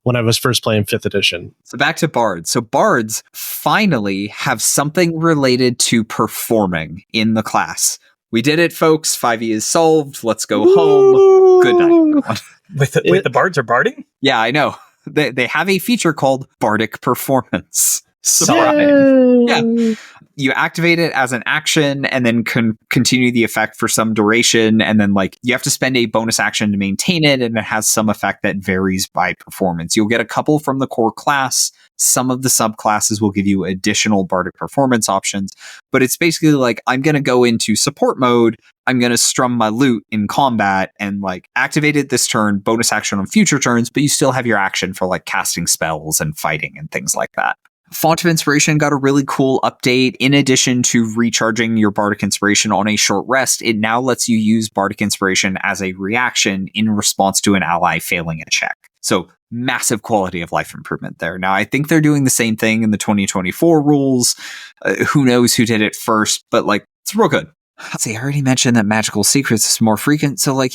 when I was first playing 5th edition. So back to bards. So bards finally have something related to performing in the class. We did it, folks. 5e is solved. Let's go home. Good night. With the bards are barding? Yeah, I know. They have a feature called Bardic Performance. Yeah. You activate it as an action and then continue the effect for some duration. And then, like, you have to spend a bonus action to maintain it. And it has some effect that varies by performance. You'll get a couple from the core class. Some of the subclasses will give you additional Bardic Performance options. But it's basically like, I'm going to go into support mode. I'm going to strum my lute in combat and, like, activate it this turn, bonus action on future turns. But you still have your action for, like, casting spells and fighting and things like that. Font of Inspiration got a really cool update. In addition to recharging your Bardic Inspiration on a short rest, it now lets you use Bardic Inspiration as a reaction in response to an ally failing a check. So massive quality of life improvement there. Now, I think they're doing the same thing in the 2024 rules. Who knows who did it first, but, like, it's real good. See, I already mentioned that Magical Secrets is more frequent. So, like,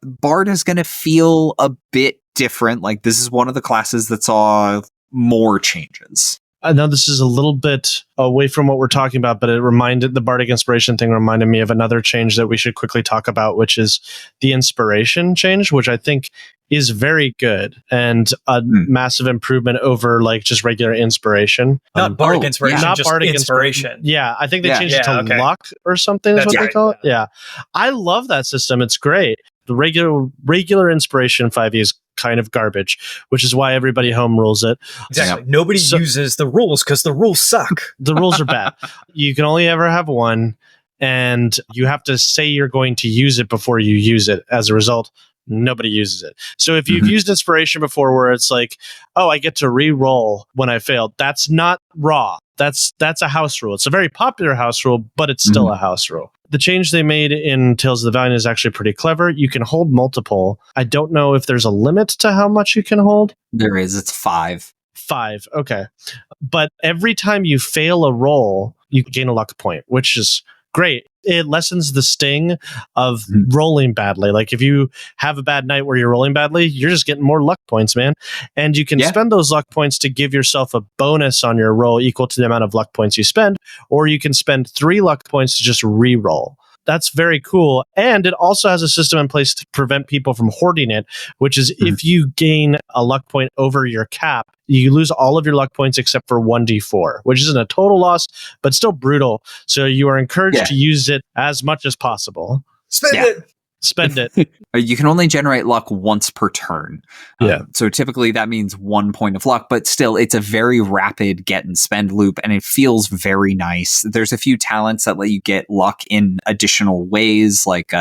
Bard is going to feel a bit different. Like, this is one of the classes that saw more changes. I know this is a little bit away from what we're talking about, but the Bardic Inspiration thing reminded me of another change that we should quickly talk about, which is the Inspiration change, which I think is very good and a massive improvement over like just regular Inspiration. Not Bardic Inspiration, not just Bardic Inspiration. Yeah, I think they changed it to okay. luck or something is That's what right. they call it. Yeah. I love that system. It's great. The regular Inspiration 5e is kind of garbage, which is why everybody home rules it. Exactly. Nobody uses the rules because the rules suck. The rules are bad. You can only ever have one, and you have to say you're going to use it before you use it. As a result, nobody uses it. So if you've used Inspiration before where it's like, oh, I get to re-roll when I failed, that's not raw. That's a house rule. It's a very popular house rule, but it's still a house rule. The change they made in Tales of the Valiant is actually pretty clever. You can hold multiple. I don't know if there's a limit to how much you can hold. There is. It's 5. 5. Okay. But every time you fail a roll, you gain a luck point, which is great. It lessens the sting of rolling badly. Like if you have a bad night where you're rolling badly, you're just getting more luck points, man. And you can spend those luck points to give yourself a bonus on your roll equal to the amount of luck points you spend, or you can spend 3 luck points to just re-roll. That's very cool. And it also has a system in place to prevent people from hoarding it, which is if you gain a luck point over your cap, you lose all of your luck points except for 1d4, which isn't a total loss, but still brutal. So you are encouraged to use it as much as possible. Spend it. You can only generate luck once per turn. So typically that means 1 point of luck, but still it's a very rapid get and spend loop, and it feels very nice. There's a few talents that let you get luck in additional ways, like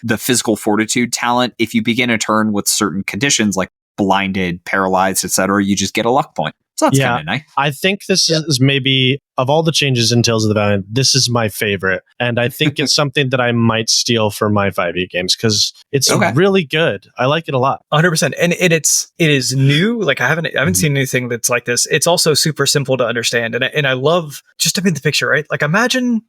the physical fortitude talent. If you begin a turn with certain conditions like blinded, paralyzed, etc., you just get a luck point. So that's kind of nice. I think this is maybe, of all the changes in Tales of the Valiant, this is my favorite. And I think it's something that I might steal for my 5e games because it's really good. I like it a lot. 100%. And it is new. Like I haven't seen anything that's like this. It's also super simple to understand. And I love just to paint the picture, right? Like imagine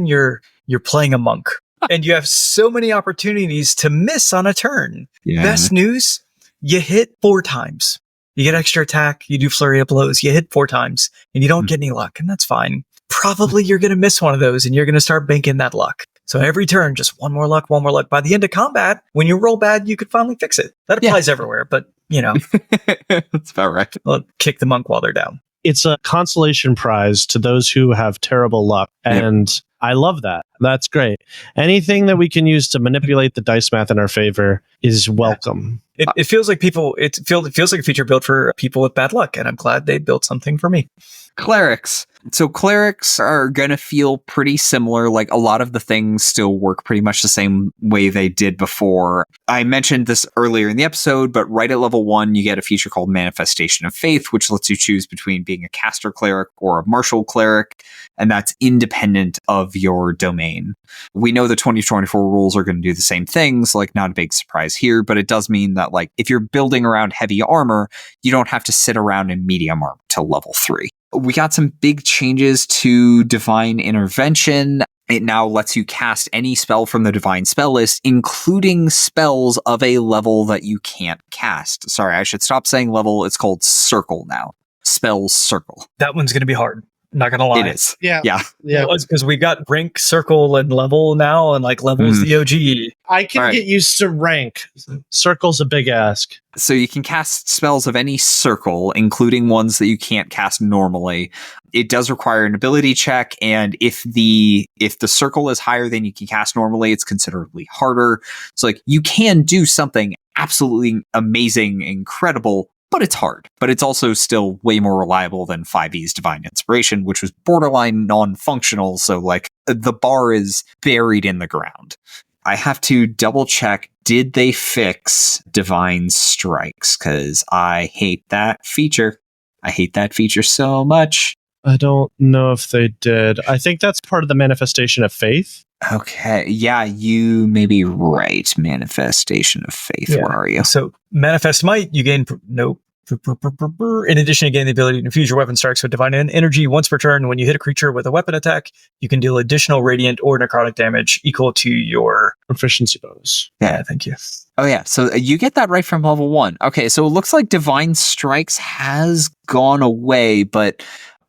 you're playing a monk and you have so many opportunities to miss on a turn. Best news, you hit 4 times. You get extra attack, you do flurry of blows, you hit 4 times, and you don't get any luck, and that's fine. Probably you're going to miss one of those, and you're going to start banking that luck. So every turn, just one more luck. By the end of combat, when you roll bad, you could finally fix it. That applies everywhere, but, That's about right. Well, kick the monk while they're down. It's a consolation prize to those who have terrible luck, and I love that. That's great. Anything that we can use to manipulate the dice math in our favor is welcome. It feels like it feels like a feature built for people with bad luck, and I'm glad they built something for me. Clerics. So clerics are going to feel pretty similar. Like a lot of the things still work pretty much the same way they did before. I mentioned this earlier in the episode, but right at level 1, you get a feature called Manifestation of Faith, which lets you choose between being a caster cleric or a martial cleric, and that's independent of your domain. We know the 2024 rules are going to do the same things, like not a big surprise here, but it does mean that like if you're building around heavy armor, you don't have to sit around in medium armor till level 3. We got some big changes to Divine Intervention. It now lets you cast any spell from the Divine Spell list, including spells of a level that you can't cast. Sorry, I should stop saying level. It's called Circle now. Spells Circle. That one's going to be hard. Not going to lie. It is. Yeah. Because we got rank, circle, and level now, and like level is the OG. I can get used to rank. Circle's a big ask. So you can cast spells of any circle, including ones that you can't cast normally. It does require an ability check, and if the circle is higher than you can cast normally, it's considerably harder. So like you can do something absolutely amazing, incredible, but it's hard. But it's also still way more reliable than 5e's Divine Inspiration, which was borderline non-functional. So like the bar is buried in the ground. I have to double check, did they fix Divine Strikes? Because I hate that feature. I hate that feature so much. I don't know if they did. I think that's part of the Manifestation of Faith. Okay. Yeah, you may be right. Manifestation of Faith. Yeah. Where are you? So Manifest Might, you gain... Nope. In addition, you gain the ability to infuse your weapon strikes with divine energy once per turn. When you hit a creature with a weapon attack, you can deal additional radiant or necrotic damage equal to your proficiency bonus. Yeah, thank you. Oh yeah, so you get that right from level 1. Okay, so it looks like Divine Strikes has gone away, but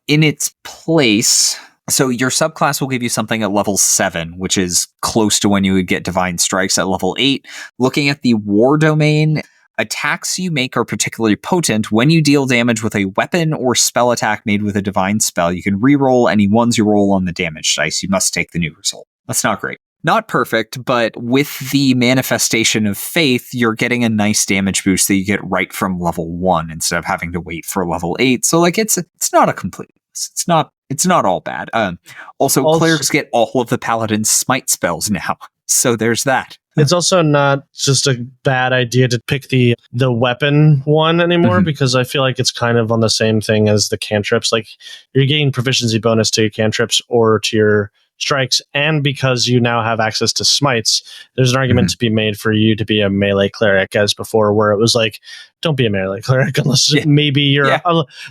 in its place, so your subclass will give you something at level 7, which is close to when you would get Divine Strikes at level 8. Looking at the War Domain, attacks you make are particularly potent. When you deal damage with a weapon or spell attack made with a divine spell, you can reroll any ones you roll on the damage dice. You must take the new result. That's not great. Not perfect, but with the Manifestation of Faith, you're getting a nice damage boost that you get right from level 1 instead of having to wait for level 8. So like it's not a complete loss. It's not all bad. Also, clerics get all of the paladin's smite spells now. So there's that. It's also not just a bad idea to pick the weapon one anymore, because I feel like it's kind of on the same thing as the cantrips. Like, you're getting proficiency bonus to your cantrips or to your strikes, and because you now have access to smites, there's an argument to be made for you to be a melee cleric, as before, where it was like, don't be a melee cleric unless maybe you're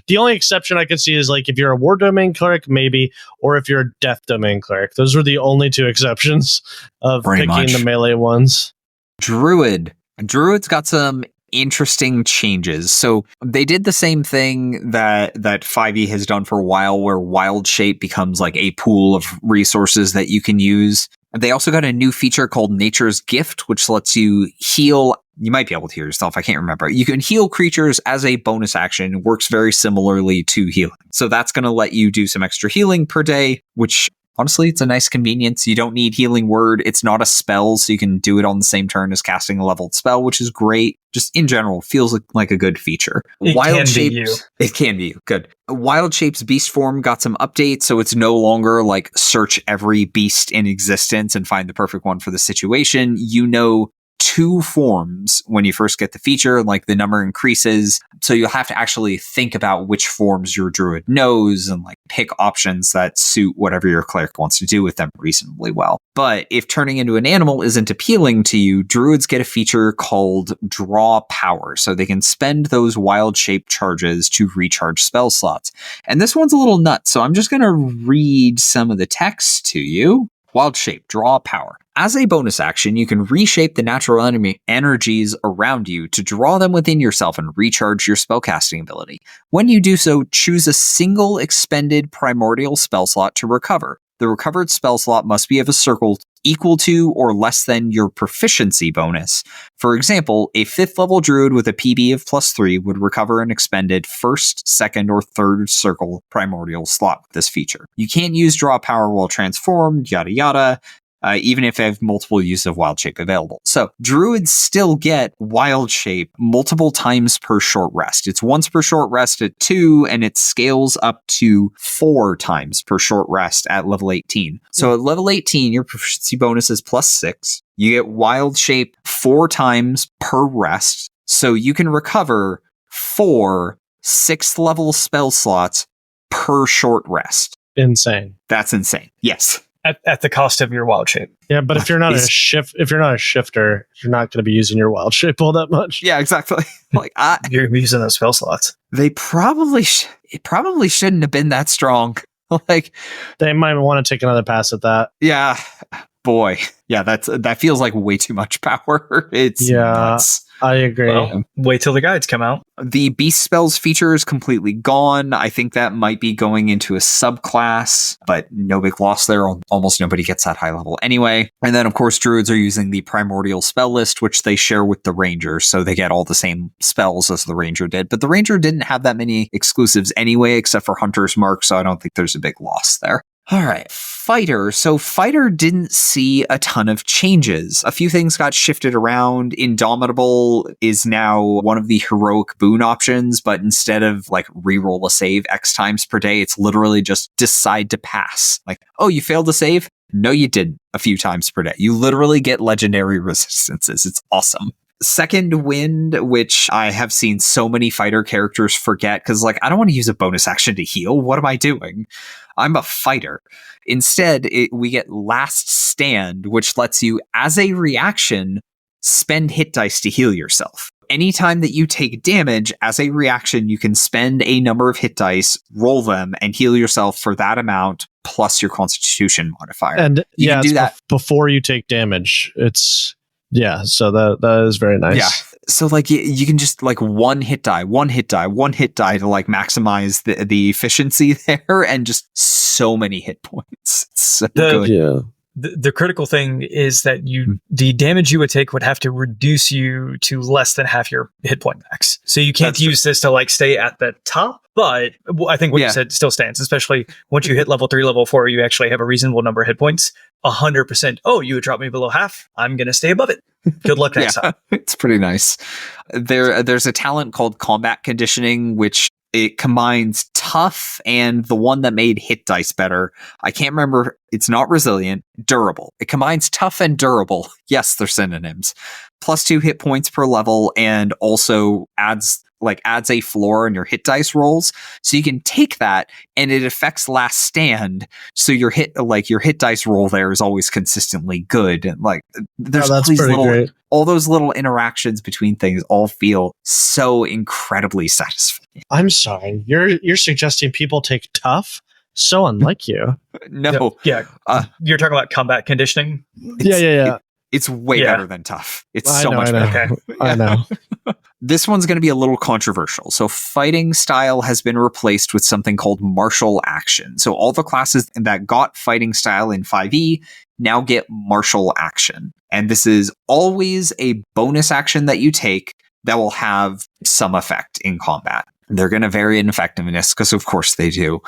the only exception I could see is like if you're a war domain cleric, maybe, or if you're a death domain cleric. Those were the only two exceptions of picking the melee ones. Druid's got some interesting changes. So they did the same thing that 5e has done for a while, where Wild Shape becomes like a pool of resources that you can use. They also got a new feature called Nature's Gift, which lets you heal. You might be able to heal yourself. I can't remember. You can heal creatures as a bonus action. It works very similarly to healing. So that's going to let you do some extra healing per day, which honestly, it's a nice convenience. You don't need Healing Word. It's not a spell, so you can do it on the same turn as casting a leveled spell, which is great. Just in general, feels like a good feature. It can be you. Good. Wild Shape's beast form got some updates, so it's no longer like search every beast in existence and find the perfect one for the situation. You know 2 forms when you first get the feature, like the number increases. So you'll have to actually think about which forms your druid knows and like pick options that suit whatever your cleric wants to do with them reasonably well. But if turning into an animal isn't appealing to you, druids get a feature called Draw Power. So they can spend those wild shape charges to recharge spell slots. And this one's a little nuts. So I'm just going to read some of the text to you. Wild Shape, Draw Power. As a bonus action, you can reshape the natural enemy energies around you to draw them within yourself and recharge your spellcasting ability. When you do so, choose a single expended primordial spell slot to recover. The recovered spell slot must be of a circle equal to or less than your proficiency bonus. For example, a 5th level druid with a PB of +3 would recover an expended 1st, 2nd, or 3rd circle primordial slot with this feature. You can't use Draw Power while transformed, yada yada, even if they have multiple uses of Wild Shape available. So, druids still get Wild Shape multiple times per short rest. It's once per short rest at 2, and it scales up to 4 times per short rest at level 18. So at level 18, your proficiency bonus is +6. You get Wild Shape 4 times per rest, so you can recover 4 6th level spell slots per short rest. Insane. That's insane. Yes. At the cost of your wild shape. Yeah, but if you're not a shifter, you're not going to be using your wild shape all that much. Yeah, exactly. Like you're using those spell slots. They probably it probably shouldn't have been that strong. Like they might want to take another pass at that. Yeah. Boy. Yeah, that feels like way too much power. It's nuts. I agree. Well, wait till the guides come out. The beast spells feature is completely gone. I think that might be going into a subclass, but no big loss there. Almost nobody gets that high level anyway. And then, of course, druids are using the primordial spell list, which they share with the ranger, so they get all the same spells as the ranger did. But the ranger didn't have that many exclusives anyway, except for Hunter's Mark, so I don't think there's a big loss there. All right, Fighter. So Fighter didn't see a ton of changes. A few things got shifted around. Indomitable is now one of the heroic boon options, but instead of like reroll a save X times per day, it's literally just decide to pass. Like, oh, you failed to save? No, you did a few times per day. You literally get legendary resistances. It's awesome. Second Wind, which I have seen so many fighter characters forget because, like, I don't want to use a bonus action to heal. What am I doing? I'm a fighter. Instead, we get Last Stand, which lets you, as a reaction, spend hit dice to heal yourself. Anytime that you take damage, as a reaction, you can spend a number of hit dice, roll them, and heal yourself for that amount, plus your Constitution modifier. And you can do that before you take damage. So that is very nice. Yeah. So like you can just like one hit die to like maximize the efficiency there, and just so many hit points. It's so good. Yeah. The critical thing is that the damage you would take would have to reduce you to less than half your hit point max. So you can't use this to like stay at the top, but I think what you said still stands, especially once you hit level 3, level 4, you actually have a reasonable number of hit points. 100%. Oh, you would drop me below half. I'm going to stay above it. Good luck next time. It's pretty nice. There's a talent called combat conditioning, which it combines tough and the one that made hit dice better. I can't remember. It's not resilient, durable. It combines tough and durable. Yes, they're synonyms. +2 hit points per level, and also adds a floor in your hit dice rolls. So you can take that and it affects last stand. So your hit dice roll there is always consistently good. And like there's great. All those little interactions between things all feel so incredibly satisfying. I'm sorry. You're suggesting people take tough? So unlike you. No. Yeah. You're talking about combat conditioning? Yeah. It's way better than tough. It's so much better. I know. This one's going to be a little controversial. So fighting style has been replaced with something called martial action. So all the classes that got fighting style in 5e now get martial action. And this is always a bonus action that you take that will have some effect in combat. They're going to vary in effectiveness because of course they do.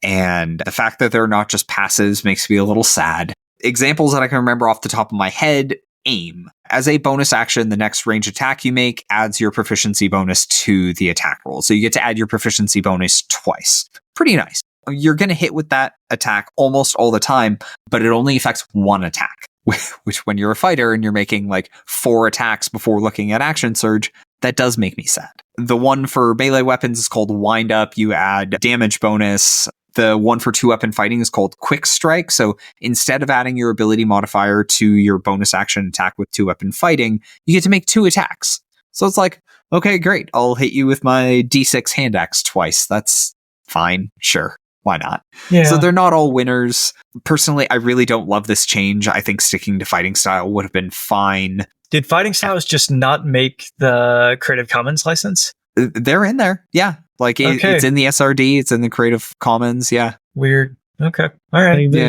And the fact that they're not just passives makes me a little sad. Examples that I can remember off the top of my head: aim. As a bonus action, the next range attack you make adds your proficiency bonus to the attack roll. So you get to add your proficiency bonus twice. Pretty nice. You're going to hit with that attack almost all the time, but it only affects one attack, which when you're a fighter and you're making like 4 attacks before looking at action surge, that does make me sad. The one for melee weapons is called wind up. You add damage bonus. The one for 2-weapon fighting is called quick strike. So instead of adding your ability modifier to your bonus action attack with 2-weapon fighting, you get to make 2 attacks. So it's like, okay, great. I'll hit you with my D6 hand axe twice. That's fine. Sure. Why not? Yeah. So they're not all winners. Personally, I really don't love this change. I think sticking to fighting style would have been fine. Did fighting styles just not make the Creative Commons license? They're in there. Yeah. Like it's in the SRD. It's in the Creative Commons. Yeah. Weird. Okay. All right. I think they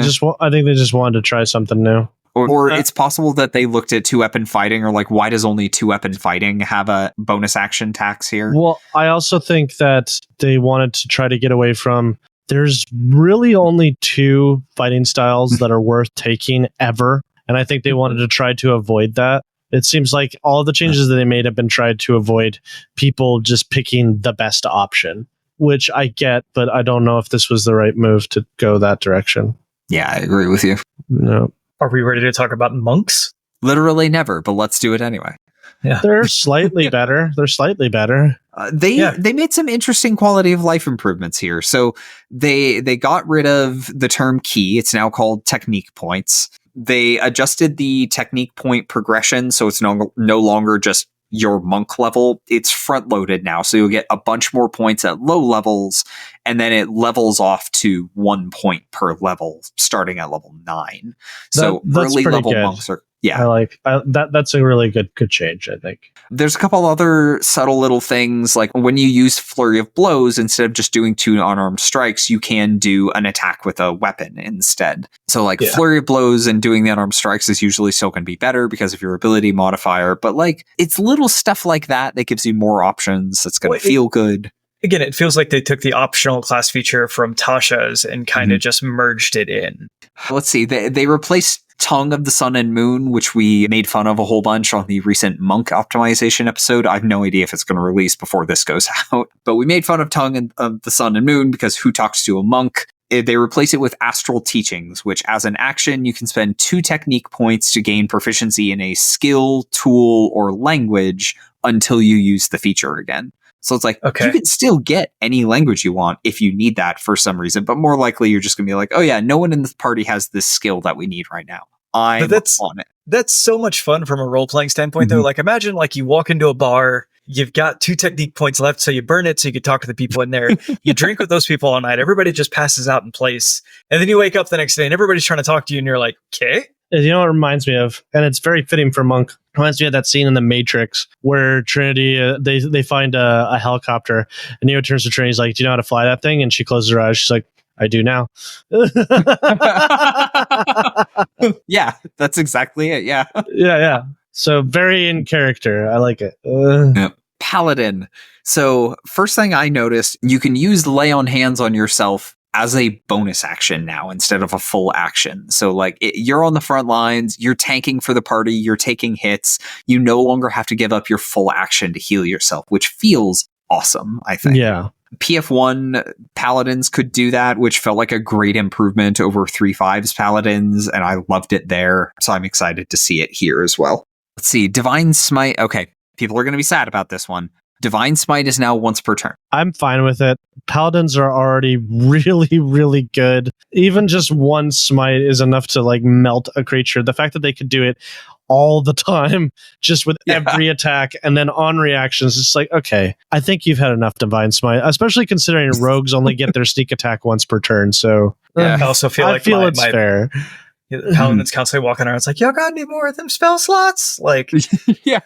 just wanted to try something new. Or it's possible that they looked at 2-weapon fighting, or like, why does only 2-weapon fighting have a bonus action tax here? Well, I also think that they wanted to try to get away from, there's really only 2 fighting styles that are worth taking ever. And I think they wanted to try to avoid that. It seems like all the changes that they made have been tried to avoid people just picking the best option, which I get, but I don't know if this was the right move to go that direction. Yeah, I agree with you. No. Are we ready to talk about monks? Literally never, but let's do it anyway. Yeah, they're slightly better. They made some interesting quality of life improvements here. So they got rid of the term key. It's now called technique points. They adjusted the technique point progression, so it's no longer just your monk level. It's front loaded now, so you'll get a bunch more points at low levels, and then it levels off to 1 point per level starting at level 9. So early level monks are I like that. That's a really good change, I think. There's a couple other subtle little things, like when you use Flurry of Blows, instead of just doing 2 unarmed strikes, you can do an attack with a weapon instead. So like Flurry of Blows and doing the unarmed strikes is usually still going to be better because of your ability modifier. But like, it's little stuff like that gives you more options. That's going to feel good. Again, it feels like they took the optional class feature from Tasha's and kind of just merged it in. Let's see. They replaced Tongue of the Sun and Moon, which we made fun of a whole bunch on the recent Monk optimization episode. I have no idea if it's going to release before this goes out, but we made fun of Tongue of the Sun and Moon because who talks to a monk? They replace it with Astral Teachings, which as an action, you can spend 2 technique points to gain proficiency in a skill, tool, or language until you use the feature again. So it's like, you can still get any language you want if you need that for some reason, but more likely you're just going to be like, oh yeah, no one in this party has this skill that we need right now. I'm on it. That's so much fun from a role-playing standpoint, though. Like, imagine like you walk into a bar, you've got 2 technique points left, so you burn it so you can talk to the people in there. You drink with those people all night. Everybody just passes out in place. And then you wake up the next day and everybody's trying to talk to you and you're like, okay, You know what it reminds me of? And it's very fitting for Monk. It reminds me of that scene in The Matrix where Trinity, they find a helicopter, and Neo turns to Trinity, he's like, do you know how to fly that thing? And she closes her eyes. She's like, I do now. Yeah, that's exactly it. Yeah. Yeah. So very in character. I like it. Yep. Paladin. So first thing I noticed, you can use lay on hands on yourself as a bonus action now instead of a full action. So like you're on the front lines, you're tanking for the party, you're taking hits. You no longer have to give up your full action to heal yourself, which feels awesome, I think. Yeah. PF1 Paladins could do that, which felt like a great improvement over 3.5's Paladins, and I loved it there. So I'm excited to see it here as well. Let's see. Divine Smite. Okay. People are going to be sad about this one. Divine Smite is now once per turn. I'm fine with it. Paladins are already really, really good. Even just one smite is enough to like melt a creature. The fact that they could do it all the time, just with every attack, and then on reactions, it's like, okay, I think you've had enough Divine Smite, especially considering rogues only get their sneak attack once per turn. So I also feel like it's fair. The Paladin's constantly walking around. It's like, y'all got any more of them spell slots? Like, yeah.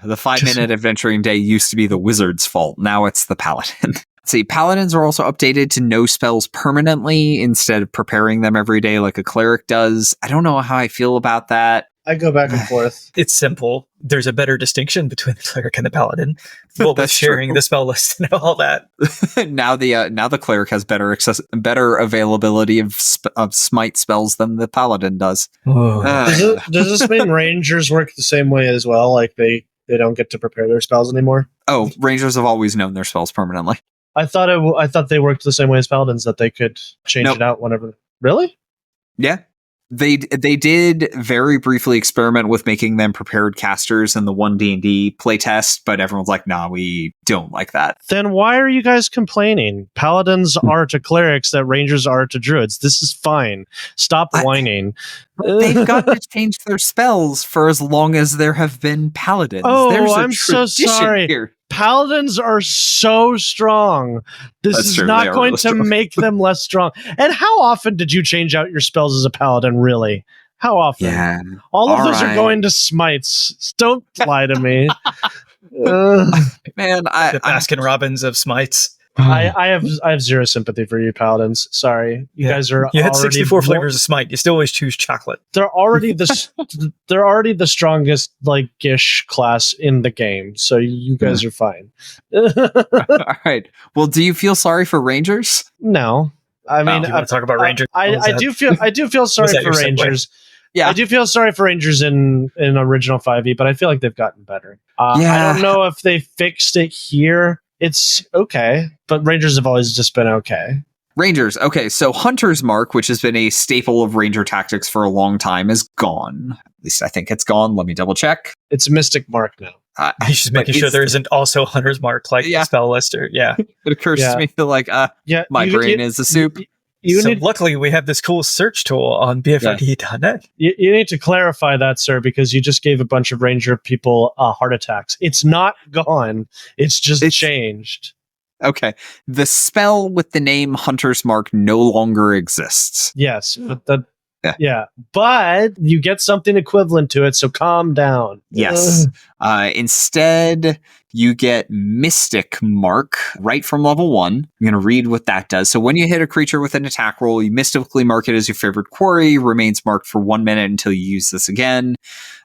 The 5-minute adventuring day used to be the wizard's fault. Now it's the paladin. See, paladins are also updated to no spells permanently instead of preparing them every day like a cleric does. I don't know how I feel about that. I go back and forth. It's simple. There's a better distinction between the cleric and the paladin. Well, with sharing the spell list and all that. Now the cleric has better availability of smite spells than the paladin does. Does this mean rangers work the same way as well? Like they don't get to prepare their spells anymore? Oh, rangers have always known their spells permanently. I thought they worked the same way as paladins, that they could change it out whenever. Really? Yeah. They did very briefly experiment with making them prepared casters in the 1D&D playtest, but everyone's like, nah, we don't like that. Then why are you guys complaining? Paladins are to clerics that rangers are to druids. This is fine. Stop whining. They've got to change their spells for as long as there have been paladins. Oh, I'm so sorry. Here. Paladins are so strong. This is not going to make them less strong. And how often did you change out your spells as a paladin, really? How often? Yeah. All of those are going to smites. Don't lie to me. Man, the Baskin Robbins of smites. I have zero sympathy for you, paladins. Sorry, you guys are. You had 64 flavors of smite. You still always choose chocolate. They're already the strongest like gish class in the game. So you guys are fine. All right. Well, do you feel sorry for rangers? No. I mean, do you want to talk about rangers? I do feel sorry for rangers. Yeah, I do feel sorry for rangers in original 5e, but I feel like they've gotten better. I don't know if they fixed it here. It's okay, but Rangers have always just been okay. Rangers, okay, so Hunter's Mark, which has been a staple of Ranger tactics for a long time, is gone. At least I think it's gone. Let me double check. It's Mystic Mark now. He's just making sure there isn't also Hunter's Mark, like the spell list. It occurs to me that, like, my brain is a soup. Luckily, we have this cool search tool on BFRD.net. You need to clarify that, sir, because you just gave a bunch of Ranger people heart attacks. It's not gone. It's just changed. Okay. The spell with the name Hunter's Mark no longer exists. Yes, but but you get something equivalent to it, so calm down. Yes. Instead, you get Mystic Mark right from level 1. I'm going to read what that does. So when you hit a creature with an attack roll, you mystically mark it as your favorite quarry, remains marked for 1 minute until you use this again.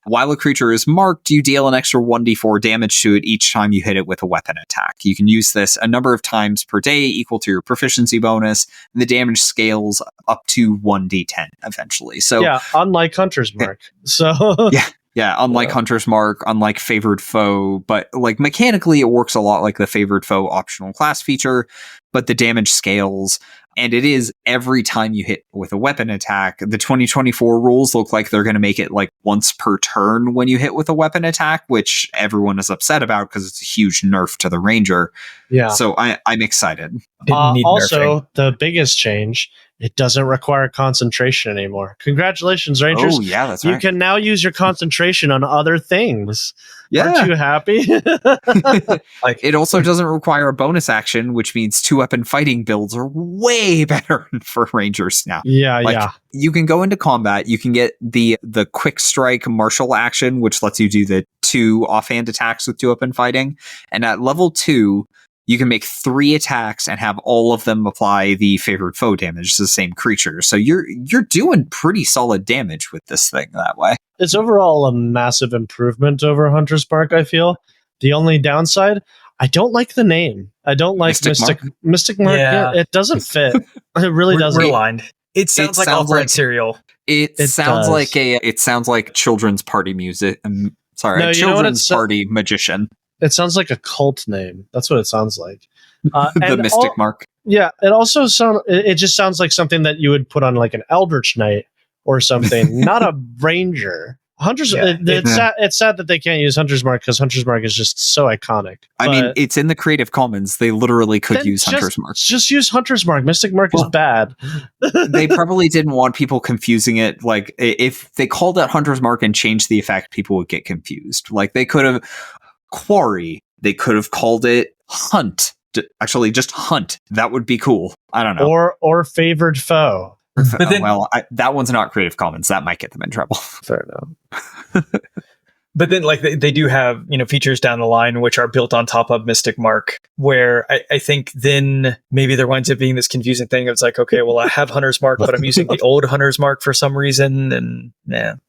While a creature is marked, you deal an extra 1d4 damage to it each time you hit it with a weapon attack. You can use this a number of times per day, equal to your proficiency bonus, and the damage scales up to 1d10 eventually. So unlike Hunter's Mark. So unlike Hunter's Mark, unlike Favored Foe, but like mechanically it works a lot like the Favored Foe optional class feature, but the damage scales, and it is every time you hit with a weapon attack. The 2024 rules look like they're going to make it like once per turn when you hit with a weapon attack, which everyone is upset about because it's a huge nerf to the Ranger. Yeah. So I'm excited. Also, the biggest change it doesn't require concentration anymore. Congratulations, Rangers. Oh, yeah, that's right. You can now use your concentration on other things. Yeah. Aren't you happy? Like, it also doesn't require a bonus action, which means 2-weapon fighting builds are way better for Rangers now. Yeah. You can go into combat. You can get the quick strike martial action, which lets you do the 2 offhand attacks with 2-weapon fighting. And at level 2, you can make 3 attacks and have all of them apply the favored foe damage to the same creature. So you're doing pretty solid damage with this thing that way. It's overall a massive improvement over Hunter's Mark, I feel. The only downside, I don't like the name. I don't like Mystic Mark. Yeah. It doesn't fit. It really doesn't. We're aligned. It sounds like all-brand cereal. It sounds like children's party music. Children's party magician. It sounds like a cult name. That's what it sounds like. The Mystic Mark. Yeah, it just sounds like something that you would put on like an Eldritch Knight or something, not a Ranger. It's sad that they can't use Hunter's Mark because Hunter's Mark is just so iconic. I mean, it's in the Creative Commons. They literally could use Hunter's Mark. Just use Hunter's Mark. Mystic Mark is bad. They probably didn't want people confusing it. Like, if they called it Hunter's Mark and changed the effect, people would get confused. Like, they could have Quarry. They could have called it Hunt. Actually, just Hunt. That would be cool. I don't know. Or Favored Foe. But then, that one's not Creative Commons. That might get them in trouble. Fair enough. But then, like, they do have, features down the line which are built on top of Mystic Mark, where I think then maybe there winds up being this confusing thing. It's like, okay, well, I have Hunter's Mark, but I'm using the old Hunter's Mark for some reason, and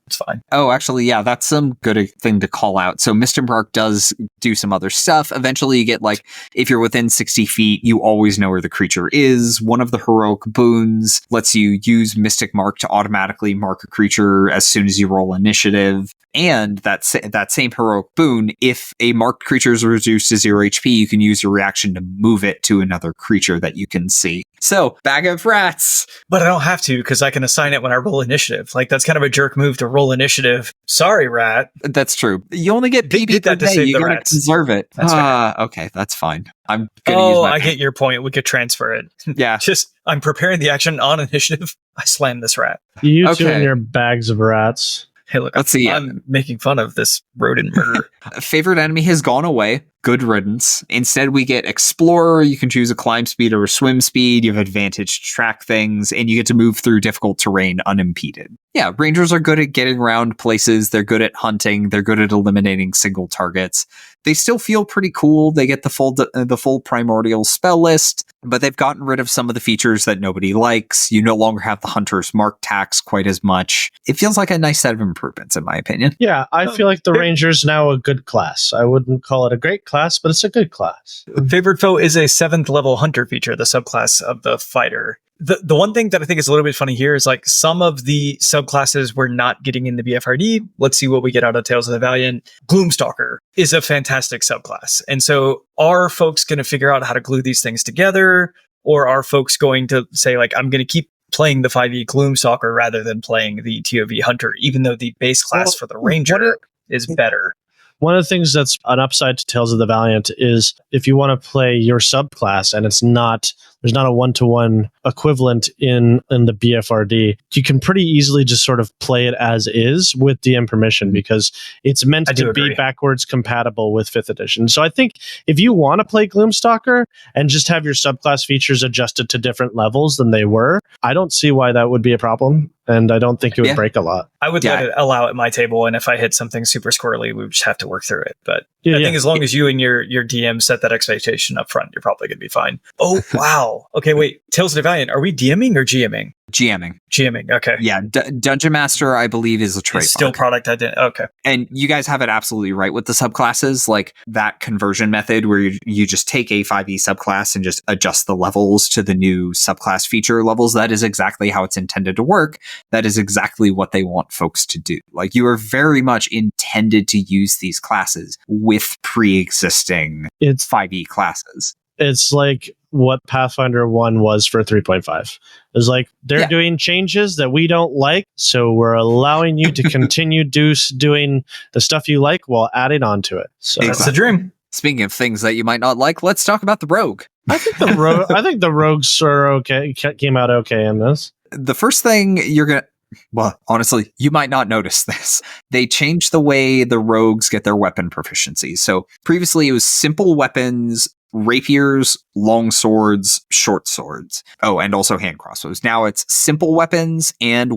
it's fine. Oh, actually, yeah, that's some good thing to call out. So Mystic Mark does do some other stuff. Eventually, you get, like, if you're within 60 feet, you always know where the creature is. One of the heroic boons lets you use Mystic Mark to automatically mark a creature as soon as you roll initiative. And that same heroic boon, if a marked creature is reduced to 0 HP, you can use your reaction to move it to another creature that you can see. So, bag of rats. But I don't have to, because I can assign it when I roll initiative. Like, that's kind of a jerk move to roll initiative. Sorry, rat. That's true. You only get PB per day. You gotta conserve it. That's okay, that's fine. I'm gonna use I get your point. We could transfer it. Yeah. I'm preparing the action on initiative. I slam this rat. You two and your bags of rats. Hey, look, let's see. I'm making fun of this rodent murder. Favorite enemy has gone away. Good riddance. Instead, we get Explorer. You can choose a climb speed or a swim speed. You have advantage to track things, and you get to move through difficult terrain unimpeded. Yeah, Rangers are good at getting around places. They're good at hunting. They're good at eliminating single targets. They still feel pretty cool. They get the full primordial spell list, but they've gotten rid of some of the features that nobody likes. You no longer have the Hunter's Mark tax quite as much. It feels like a nice set of improvements, in my opinion. Yeah, I feel like the Ranger's now a good class. I wouldn't call it a great class, but it's a good class. Favored Foe is a 7th level hunter feature, the subclass of the fighter. The one thing that I think is a little bit funny here is, like, some of the subclasses we're not getting in the BFRD. Let's see what we get out of Tales of the Valiant. Gloomstalker is a fantastic subclass. And so are folks going to figure out how to glue these things together? Or are folks going to say, like, I'm going to keep playing the 5e Gloomstalker rather than playing the TOV Hunter, even though the base class for the Ranger is better? One of the things that's an upside to Tales of the Valiant is if you want to play your subclass and there's not a one-to-one equivalent in the BFRD, you can pretty easily just sort of play it as is with DM permission because it's meant to be backwards compatible with 5th edition. So I think if you want to play Gloomstalker and just have your subclass features adjusted to different levels than they were, I don't see why that would be a problem. And I don't think it would break a lot. I would let it allow at my table, and if I hit something super squirrely, we would just have to work through it. But I think as long as you and your DM set that expectation up front, you're probably going to be fine. Oh, wow. Okay, wait. Tales of the Valiant, are we DMing or GMing? GMing, okay. Yeah, Dungeon Master, I believe, is a trait. It's still product identity. Okay. And you guys have it absolutely right with the subclasses, like that conversion method where you just take a 5e subclass and just adjust the levels to the new subclass feature levels. That is exactly how it's intended to work. That is exactly what they want folks to do. Like, you are very much intended to use these classes with pre-existing 5e classes. It's like what Pathfinder 1 was for 3.5. It's like they're doing changes that we don't like, so we're allowing you to continue doing the stuff you like while adding on to it. So That's the dream. Speaking of things that you might not like, let's talk about the rogue. I think the rogues are okay. Came out okay in this. The first thing well, honestly, you might not notice this. They changed the way the rogues get their weapon proficiency. So previously it was simple weapons, rapiers, long swords, short swords. Oh, and also hand crossbows. Now it's simple weapons and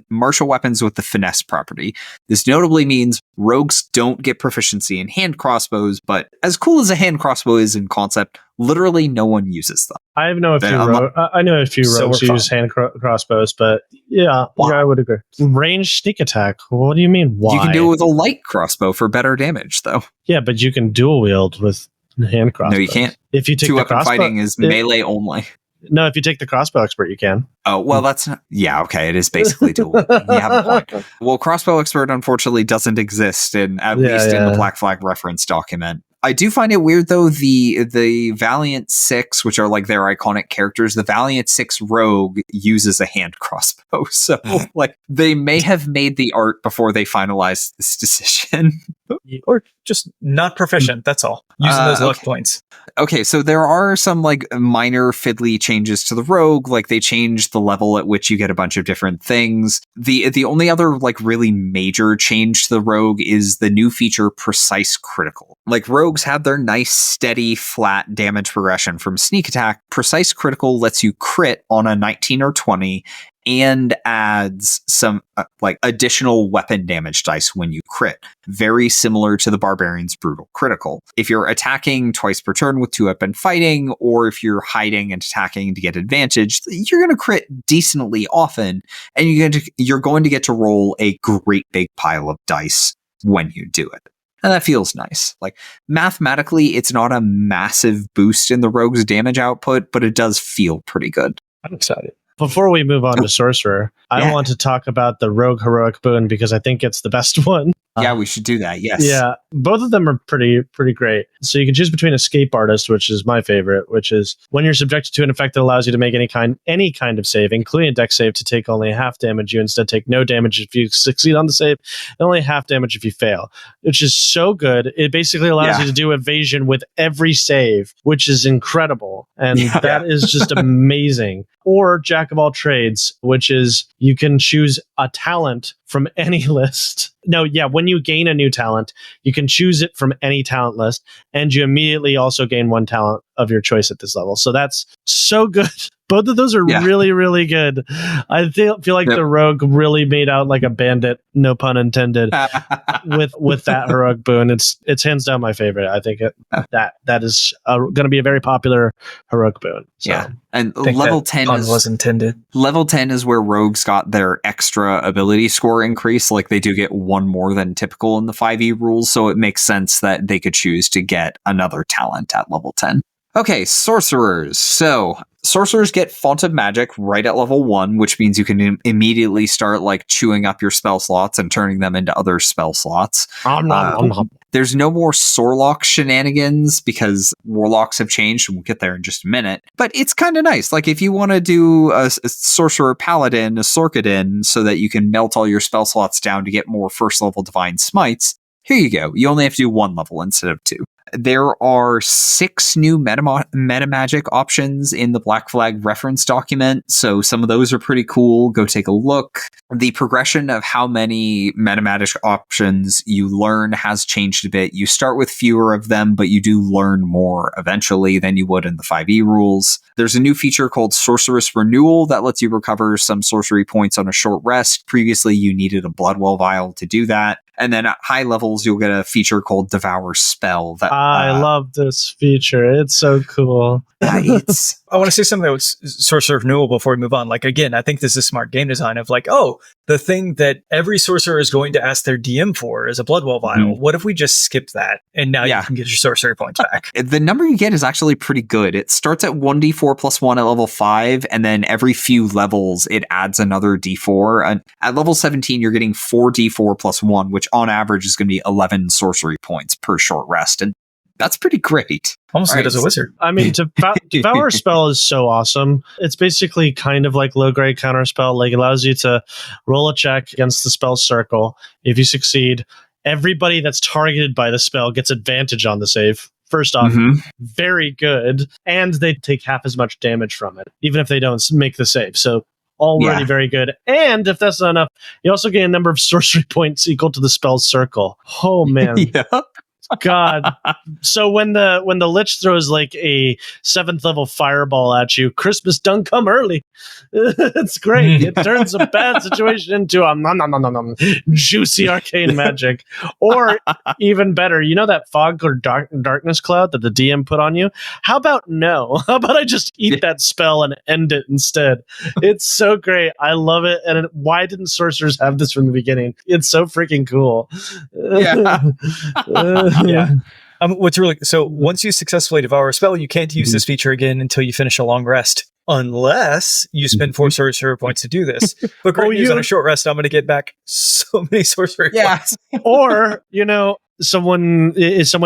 martial weapons with the finesse property. This notably means rogues don't get proficiency in hand crossbows, but as cool as a hand crossbow is in concept, literally no one uses them. I know a few rogues who use hand crossbows, but yeah, I would agree. Range sneak attack. What do you mean? Why? You can do it with a light crossbow for better damage, though. Yeah, but you can dual wield with hand crossbows. No, you can't. If you take two-weapon fighting is melee only. No, if you take the crossbow expert, you can. Oh, well, that's not... Yeah, okay, it is basically dual. You have a point. Well, crossbow expert, unfortunately, doesn't exist, at least in the Black Flag reference document. I do find it weird, though, the Valiant 6, which are like their iconic characters, the Valiant 6 rogue uses a hand crossbow. So, like, they may have made the art before they finalized this decision. Or just not proficient, that's all. Using those luck points. Okay, so there are some, like, minor fiddly changes to the rogue. Like, they changed the level at which you get a bunch of different things. The only other, like, really major change to the rogue is the new feature, Precise Critical. Like, rogues have their nice, steady, flat damage progression from sneak attack. Precise Critical lets you crit on a 19 or 20 and adds some additional weapon damage dice when you crit. Very similar to the Barbarian's Brutal Critical. If you're attacking twice per turn with two-weapon fighting, or if you're hiding and attacking to get advantage, you're going to crit decently often, and you're going to get to roll a great big pile of dice when you do it. And that feels nice. Like, mathematically, it's not a massive boost in the rogue's damage output, but it does feel pretty good. I'm excited. Before we move on to Sorcerer, I want to talk about the Rogue Heroic Boon because I think it's the best one. Yeah, we should do that. Yes. Yeah, both of them are pretty great. So you can choose between Escape Artist, which is my favorite, which is when you're subjected to an effect that allows you to make any kind of save, including a dex save, to take only half damage. You instead take no damage if you succeed on the save, and only half damage if you fail, which is so good. It basically allows you to do evasion with every save, which is incredible, and that is just amazing. Or Jack of all trades, which is you can choose a talent from any list. No, when you gain a new talent, you can choose it from any talent list, and you immediately also gain one talent of your choice at this level. So that's so good. Both of those are really, really good. I feel like the rogue really made out like a bandit, no pun intended, with that heroic boon. It's hands down my favorite. I think that is going to be a very popular heroic boon. So. Yeah, and level 10 was intended. Level 10 is where rogues got their extra ability score increase. Like, they do get one more than typical in the 5e rules, so it makes sense that they could choose to get another talent at level 10. Okay, sorcerers. So, sorcerers get Font of Magic right at level 1, which means you can immediately start, like, chewing up your spell slots and turning them into other spell slots. There's no more Sorlock shenanigans because Warlocks have changed, and we'll get there in just a minute. But it's kind of nice. Like, if you want to do a Sorcerer Paladin, a Sorkadin, so that you can melt all your spell slots down to get more first-level Divine Smites, here you go. You only have to do one level instead of 2. There are 6 new meta magic options in the Black Flag reference document, so some of those are pretty cool. Go take a look. The progression of how many meta magic options you learn has changed a bit. You start with fewer of them, but you do learn more eventually than you would in the 5e rules. There's a new feature called Sorceress Renewal that lets you recover some sorcery points on a short rest. Previously, you needed a Bloodwell vial to do that. And then at high levels, you'll get a feature called Devour Spell. I love this feature. It's so cool. I want to say something about Sorcerer Renewal before we move on. Like, again, I think this is smart game design of like, the thing that every sorcerer is going to ask their DM for is a Bloodwell vial. What if we just skip that? And now you can get your sorcery points back. The number you get is actually pretty good. It starts at 1d4 plus 1 at level 5, and then every few levels, it adds another d4. And at level 17, you're getting 4d4 plus 1, which on average is going to be 11 sorcery points per short rest. And that's pretty great. Almost good as a wizard. I mean, Devour Spell is so awesome. It's basically kind of like low-grade counterspell. Like, it allows you to roll a check against the spell circle. If you succeed, everybody that's targeted by the spell gets advantage on the save First off, very good. And they take half as much damage from it, even if they don't make the save. So already very good. And if that's not enough, you also gain a number of sorcery points equal to the spell's circle. Oh, man. God. So when the Lich throws like a 7th level fireball at you, Christmas done come early. It's great. It turns a bad situation into a juicy arcane magic. Or even better, you know that fog or darkness cloud that the DM put on you? How about no? How about I just eat that spell and end it instead? It's so great. I love it. And why didn't sorcerers have this from the beginning? It's so freaking cool. Yeah. What's really so once you successfully devour a spell, you can't use this feature again until you finish a long rest, unless you spend 4 sorcerer points to do this. But great news, on a short rest, I'm going to get back so many sorcery points. Or, if someone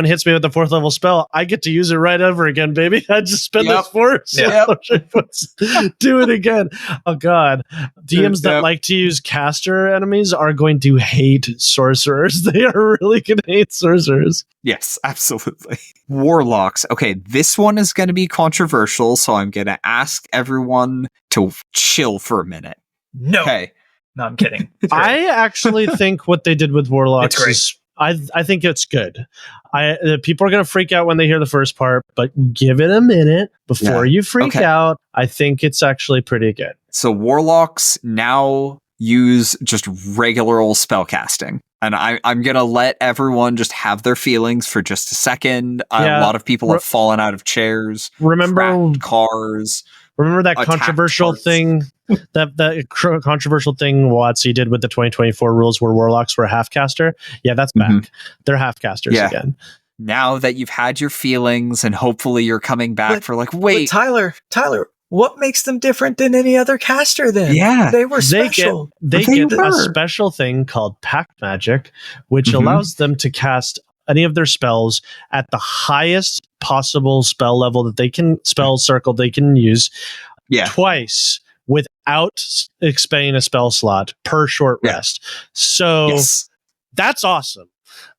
hits me with the 4th level spell, I get to use it right over again, baby. I just spend those 4 sorcery points. Do it again. Oh God. DMs that like to use caster enemies are going to hate sorcerers. They are really going to hate sorcerers. Yes, absolutely. Warlocks. Okay, this one is going to be controversial, so I'm going to ask everyone to chill for a minute. No. Okay. No, I'm kidding. I actually think what they did with Warlocks is I think it's good. People are going to freak out when they hear the first part, but give it a minute before you freak out. I think it's actually pretty good. So Warlocks now use just regular old spell casting. And I'm going to let everyone just have their feelings for just a second. A lot of people have fallen out of chairs, cracked cars. Remember that controversial thing? that controversial thing WotC did with the 2024 rules where Warlocks were half caster? Yeah, that's back. They're half casters again. Now that you've had your feelings and hopefully you're coming back wait. Tyler, what makes them different than any other caster then? Yeah. They were special. They get a special thing called Pact Magic, which allows them to cast any of their spells at the highest possible spell level that they can, spell circle they can use twice without expending a spell slot per short rest. So that's awesome.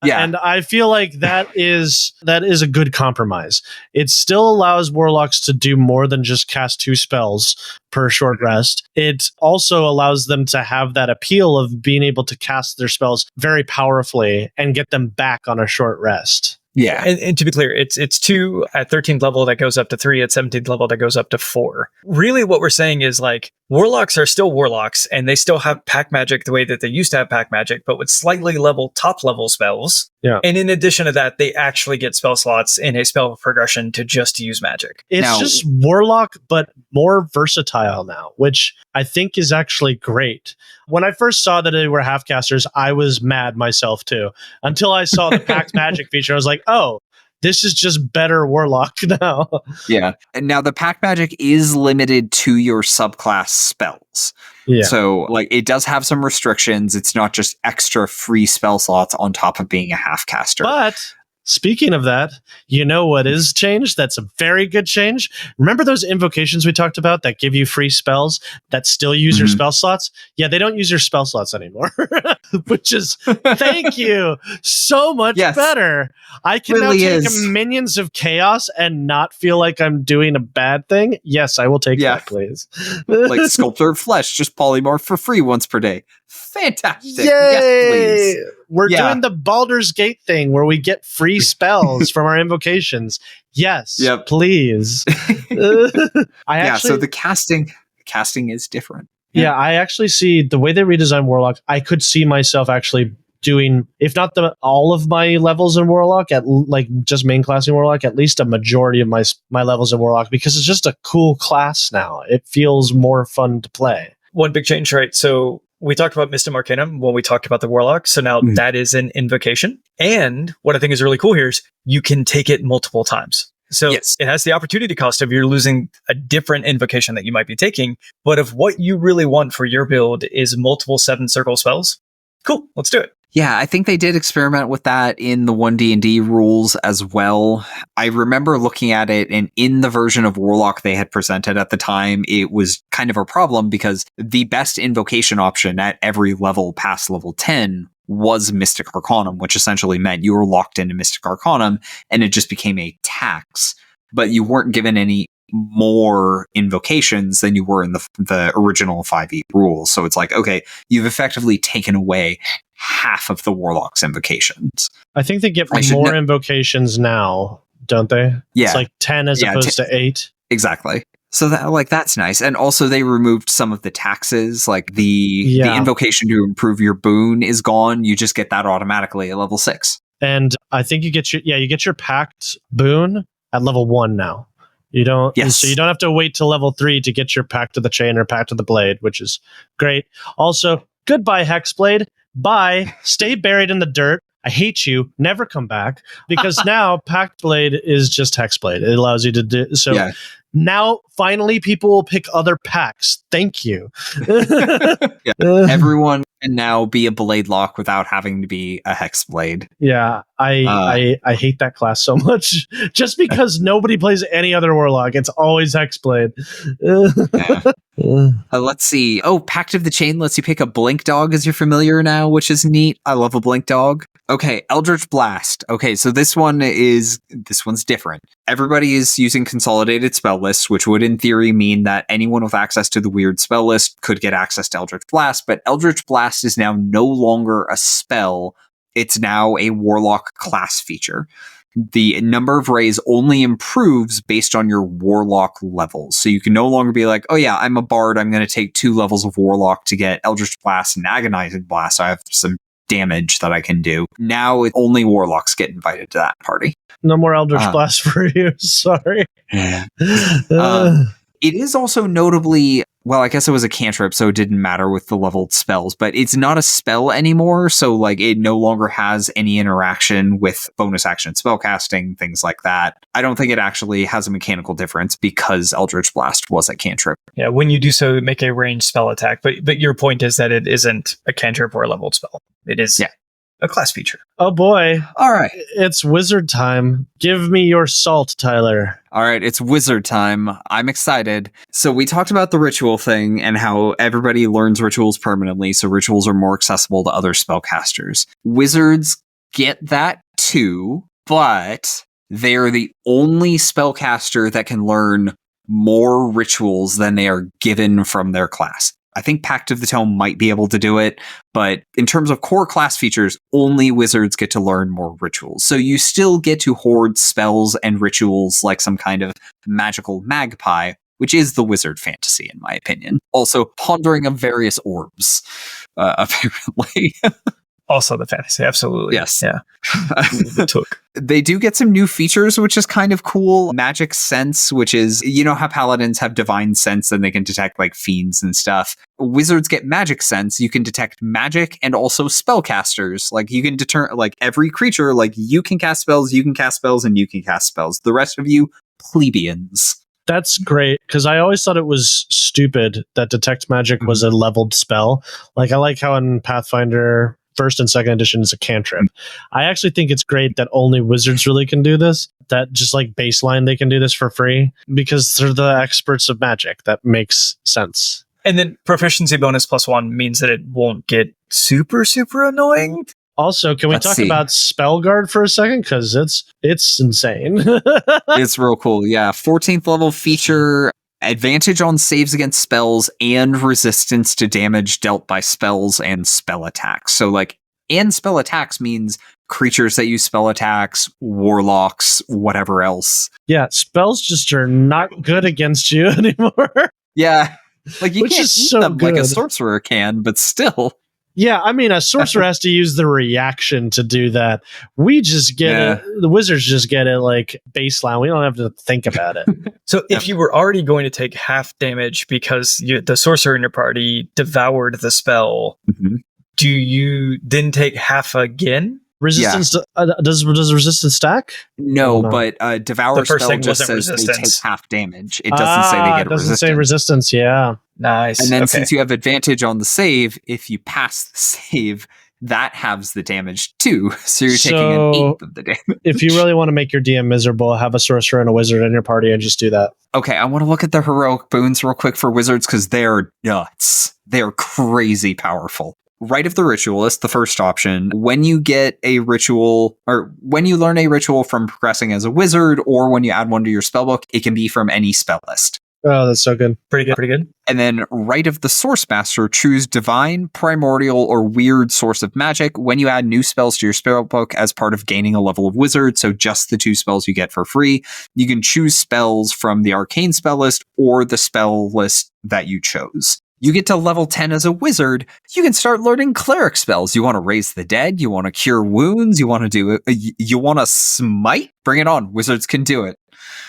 Yeah. And I feel like that is a good compromise. It still allows Warlocks to do more than just cast 2 spells per short rest. It also allows them to have that appeal of being able to cast their spells very powerfully and get them back on a short rest. Yeah. And to be clear, it's 2 at 13th level that goes up to 3 at 17th level that goes up to 4. Really what we're saying is like Warlocks are still Warlocks and they still have Pact Magic the way that they used to have Pact Magic, but with slightly top level spells. Yeah. And in addition to that, they actually get spell slots in a spell progression to just use magic. It's just Warlock, but more versatile now, which I think is actually great. When I first saw that they were half casters, I was mad myself too. Until I saw the Pact Magic feature, I was like, oh, this is just better Warlock now. Yeah. And now the Pact Magic is limited to your subclass spells. Yeah. So like it does have some restrictions. It's not just extra free spell slots on top of being a half caster. But speaking of that, you know what is changed? That's a very good change. Remember those invocations we talked about that give you free spells that still use your spell slots? Yeah, they don't use your spell slots anymore, which is, thank you, so much better. I can now take minions of chaos and not feel like I'm doing a bad thing. Yes, I will take that, please. Like Sculptor of Flesh, just polymorph for free once per day. Fantastic. Yay! Yes, please. We're doing the Baldur's Gate thing where we get free spells from our invocations. Yes, please. So the casting is different. Yeah, I actually see the way they redesign Warlock. I could see myself actually doing, if not all of my levels in Warlock, at like just main classing Warlock, at least a majority of my levels in Warlock, because it's just a cool class now. It feels more fun to play. One big change, right? So we talked about Mystic Arcanum when we talked about the Warlock. So now that is an invocation. And what I think is really cool here is you can take it multiple times. So it has the opportunity cost of you're losing a different invocation that you might be taking. But if what you really want for your build is multiple 7 circle spells, cool, let's do it. Yeah, I think they did experiment with that in the 1D&D rules as well. I remember looking at it, and in the version of Warlock they had presented at the time, it was kind of a problem because the best invocation option at every level past level 10 was Mystic Arcanum, which essentially meant you were locked into Mystic Arcanum, and it just became a tax. But you weren't given any more invocations than you were in the original 5e rules. So it's like, okay, you've effectively taken away half of the Warlock's invocations. I think they get more invocations now, don't they? Yeah. It's like 10 as opposed to 8. Exactly. So that's nice. And also they removed some of the taxes, like the invocation to improve your boon is gone. You just get that automatically at level 6. And I think you get your pact boon at level 1 now. You don't so you don't have to wait till level 3 to get your Pact of the Chain or Pact of the Blade, which is great. Also, goodbye Hexblade. Bye. Stay buried in the dirt. I hate you. Never come back. Because now Pact Blade is just Hexblade. It allows you to do so. Yeah. Now, finally, people will pick other packs. Thank you. Everyone can now be a Blade Lock without having to be a Hexblade. Yeah, I hate that class so much. Just because nobody plays any other Warlock. It's always Hexblade. Let's see. Oh, Pact of the Chain lets you pick a Blink Dog as your familiar now, which is neat. I love a Blink Dog. Okay, Eldritch Blast. Okay, so this one's different. Everybody is using consolidated spell lists, which would in theory mean that anyone with access to the weird spell list could get access to Eldritch Blast, but Eldritch Blast is now no longer a spell. It's now a Warlock class feature. The number of rays only improves based on your Warlock levels. So you can no longer be like, oh yeah, I'm a Bard, I'm going to take 2 levels of Warlock to get Eldritch Blast and Agonizing Blast, so I have some damage that I can do. Now only Warlocks get invited to that party. No more Eldritch Blast for you. Sorry. It is also notably, well, I guess it was a cantrip, so it didn't matter with the leveled spells, but it's not a spell anymore, so like it no longer has any interaction with bonus action spellcasting, things like that. I don't think it actually has a mechanical difference because Eldritch Blast was a cantrip. Yeah, when you do so, make a ranged spell attack, but your point is that it isn't a cantrip or a leveled spell. It is a class feature. Oh boy. All right. It's wizard time. Give me your salt, Tyler. All right, it's wizard time. I'm excited. So we talked about the ritual thing and how everybody learns rituals permanently, so rituals are more accessible to other spellcasters. Wizards get that too, but they are the only spellcaster that can learn more rituals than they are given from their class. I think Pact of the Tome might be able to do it, but in terms of core class features, only wizards get to learn more rituals. So you still get to hoard spells and rituals like some kind of magical magpie, which is the wizard fantasy, in my opinion. Also, pondering of various orbs, apparently. Also the fantasy, absolutely. Yes. Yeah. They do get some new features, which is kind of cool. Magic Sense, which is, you know how paladins have divine sense and they can detect like fiends and stuff. Wizards get Magic Sense. You can detect magic and also spellcasters. Like you can determine like every creature, like you can cast spells, and you can cast spells. The rest of you, plebeians. That's great, because I always thought it was stupid that Detect Magic was a leveled spell. Like I like how in Pathfinder 1st and 2nd edition is a cantrip. I actually think it's great that only wizards really can do this, that just like baseline they can do this for free, because they're the experts of magic. That makes sense. And then proficiency bonus +1 means that it won't get super, super annoying. Also, can we talk about Spellguard for a second? Because it's insane. It's real cool. Yeah. 14th level feature. Advantage on saves against spells and resistance to damage dealt by spells and spell attacks. So like, and spell attacks means creatures that use spell attacks, warlocks, whatever else. Yeah, spells just are not good against you anymore. Yeah. Like you can't eat them like a sorcerer can, but still. Yeah, I mean, a sorcerer has to use the reaction to do that. We just get it. The wizards just get it like baseline. We don't have to think about it. So if you were already going to take half damage because the sorcerer in your party devoured the spell, do you then take half again? Resistance does resistance stack? No, but devour spell just says they take half damage. It doesn't say they get resistance. It doesn't say resistance, yeah. Nice. And then since you have advantage on the save, if you pass the save, that halves the damage too. So you're taking an eighth of the damage. If you really want to make your DM miserable, have a sorcerer and a wizard in your party and just do that. Okay, I want to look at the heroic boons real quick for wizards because they're nuts. They're crazy powerful. Rite of the Ritualist, the first option, when you get a ritual, or when you learn a ritual from progressing as a wizard, or when you add one to your spellbook, it can be from any spell list. Oh, that's so good. Pretty good. And then Rite of the Source Master, choose divine, primordial, or weird source of magic when you add new spells to your spellbook as part of gaining a level of wizard, so just the 2 spells you get for free. You can choose spells from the arcane spell list or the spell list that you chose. You get to level 10 as a wizard, you can start learning cleric spells. You want to raise the dead, you want to cure wounds, you want to do you want to smite? Bring it on. Wizards can do it.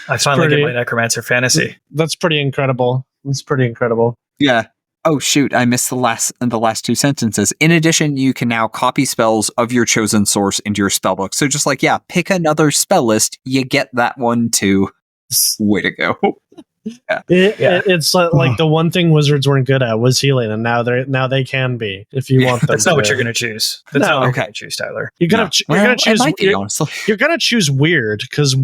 I finally get my necromancer fantasy. That's pretty incredible. Yeah. Oh shoot, I missed the last 2 sentences. In addition, you can now copy spells of your chosen source into your spellbook. So just like, pick another spell list, you get that one too. Way to go. Yeah. It's like the one thing wizards weren't good at was healing, and now they can be if you want them. That's not what you're going to choose. That's not what you're going to choose, Tyler. You're going to choose weird, because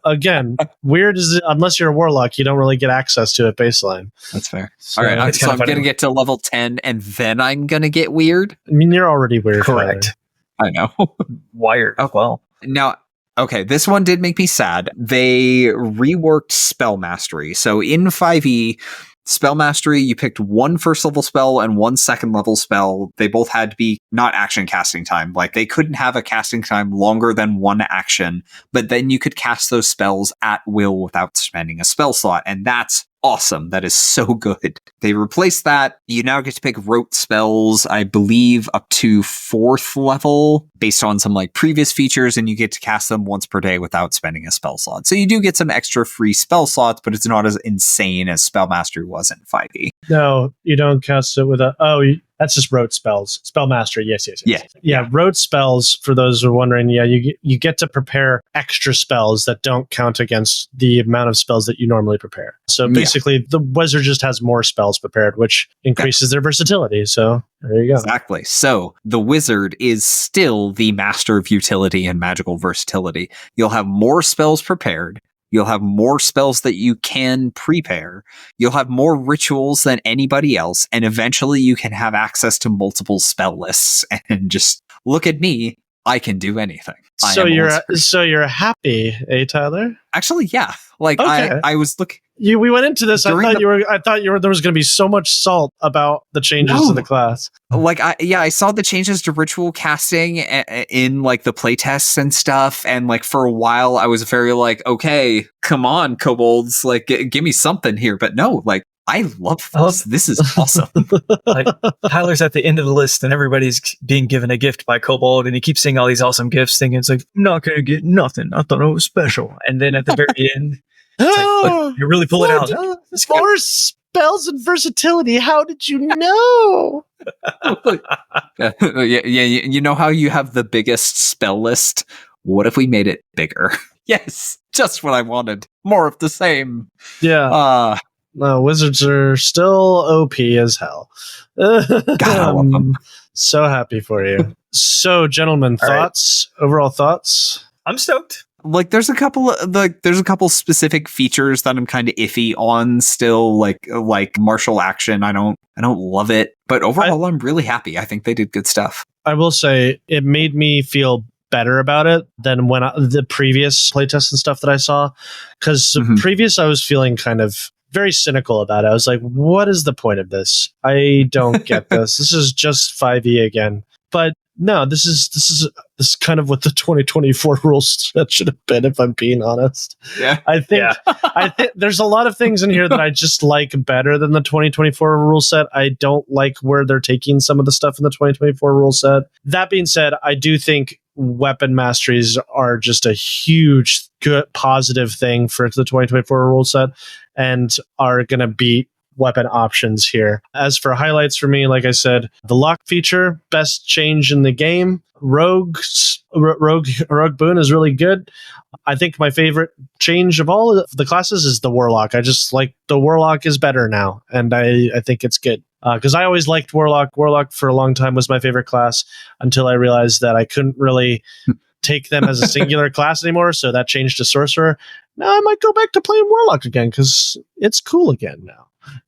again, weird is, unless you're a warlock, you don't really get access to it baseline. That's fair. So, all right, so I'm going to get to level 10, and then I'm going to get weird. I mean, you're already weird. Correct. Tyler. I know. Wired. Oh well. Now. Okay, this one did make me sad. They reworked spell mastery. So in 5e, spell mastery, you picked 1 first level spell and 1 second level spell. They both had to be not action casting time. Like, they couldn't have a casting time longer than 1 action, but then you could cast those spells at will without spending a spell slot. And that's awesome. That is so good. They replaced that. You now get to pick rote spells, I believe, up to 4th level based on some like previous features, and you get to cast them once per day without spending a spell slot. So you do get some extra free spell slots, but it's not as insane as spell mastery was in 5e. No, you don't cast it with that's just rote spells. Spell mastery, yes. Yeah, rote spells, for those who are wondering, you get to prepare extra spells that don't count against the amount of spells that you normally prepare. So basically, the wizard just has more spells prepared, which increases their versatility. So there you go. Exactly. So the wizard is still the master of utility and magical versatility. You'll have more spells prepared. You'll have more spells that you can prepare. You'll have more rituals than anybody else. And eventually you can have access to multiple spell lists. And just look at me. I can do anything. So you're happy, Tyler? Actually, yeah. Like, okay. I was looking. We went into this. I thought there was going to be so much salt about the changes to the class. Like, I saw the changes to ritual casting in like the playtests and stuff, and like for a while I was very like, okay, come on, kobolds, like give me something here. But no, like, I love this. This is awesome. Like, Tyler's at the end of the list, and everybody's being given a gift by Kobold, and he keeps seeing all these awesome gifts, thinking it's like, I'm not going to get nothing. I thought it was special. And then at the very end, like, you really pull it out. More spells and versatility. How did you know? You know how you have the biggest spell list? What if we made it bigger? Yes, just what I wanted. More of the same. Yeah. No, wizards are still OP as hell. God, I love them. So happy for you. So, gentlemen, overall thoughts? I'm stoked. Like, there's a couple specific features that I'm kind of iffy on still, like martial action. I don't love it, but overall, I'm really happy. I think they did good stuff. I will say it made me feel better about it than when the previous playtests and stuff that I saw, because previous I was feeling kind of very cynical about it. I was like, what is the point of this? I don't get this. This is just 5e again. But no, this is kind of what the 2024 rules should have been, if I'm being honest. Yeah. I think there's a lot of things in here that I just like better than the 2024 rule set. I don't like where they're taking some of the stuff in the 2024 rule set. That being said, I do think weapon masteries are just a huge, good, positive thing for the 2024 rule set, and are going to beat weapon options here. As for highlights for me, like I said, the lock feature, best change in the game. Rogue boon is really good. I think my favorite change of all of the classes is the warlock. I just like the warlock is better now, and I think it's good. Because I always liked warlock. Warlock for a long time was my favorite class until I realized that I couldn't really take them as a singular class anymore. So that changed to sorcerer. Now I might go back to playing warlock again because it's cool again now.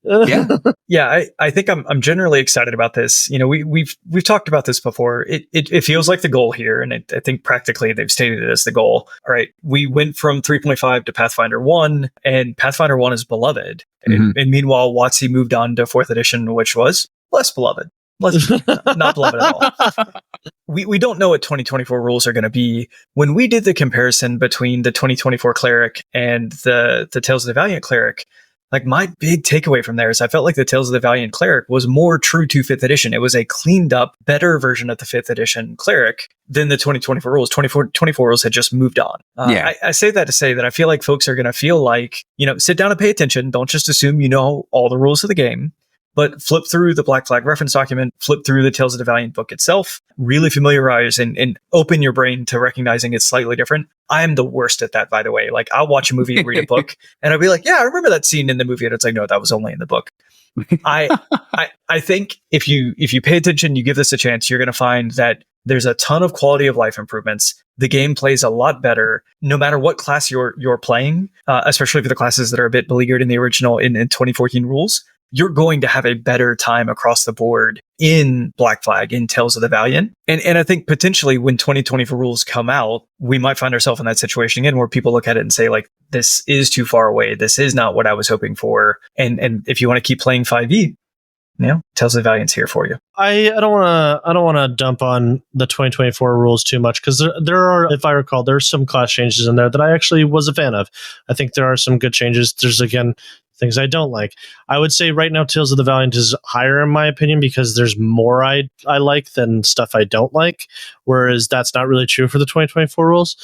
I think I'm generally excited about this. You know, we've talked about this before. It feels like the goal here, and I think practically they've stated it as the goal. All right, we went from 3.5 to Pathfinder 1, and Pathfinder 1 is beloved. And meanwhile, WotC moved on to 4th edition, which was less beloved. Not beloved at all. We don't know what 2024 rules are going to be. When we did the comparison between the 2024 cleric and the Tales of the Valiant cleric, like my big takeaway from there is I felt like the Tales of the Valiant cleric was more true to 5th edition. It was a cleaned up, better version of the 5th edition cleric than the 2024 rules. 24 rules had just moved on. I say that to say that I feel like folks are going to feel like, you know, sit down and pay attention. Don't just assume you know all the rules of the game. But flip through the Black Flag reference document, flip through the Tales of the Valiant book itself, really familiarize and open your brain to recognizing it's slightly different. I am the worst at that, by the way. Like, I'll watch a movie and read a book, and I'll be like, yeah, I remember that scene in the movie. And it's like, no, that was only in the book. I think if you pay attention, you give this a chance, you're going to find that there's a ton of quality of life improvements. The game plays a lot better, no matter what class you're playing, especially for the classes that are a bit beleaguered in the original in 2014 rules. You're going to have a better time across the board in Black Flag, in Tales of the Valiant. And I think potentially when 2024 rules come out, we might find ourselves in that situation again where people look at it and say, like, this is too far away. This is not what I was hoping for. And if you want to keep playing 5e, you know, Tales of the Valiant's here for you. I don't want to dump on the 2024 rules too much, because there are, if I recall, there's some class changes in there that I actually was a fan of. I think there are some good changes. There's, again, things I don't like. I would say right now Tales of the Valiant is higher in my opinion because there's more I like than stuff I don't like, whereas that's not really true for the 2024 rules.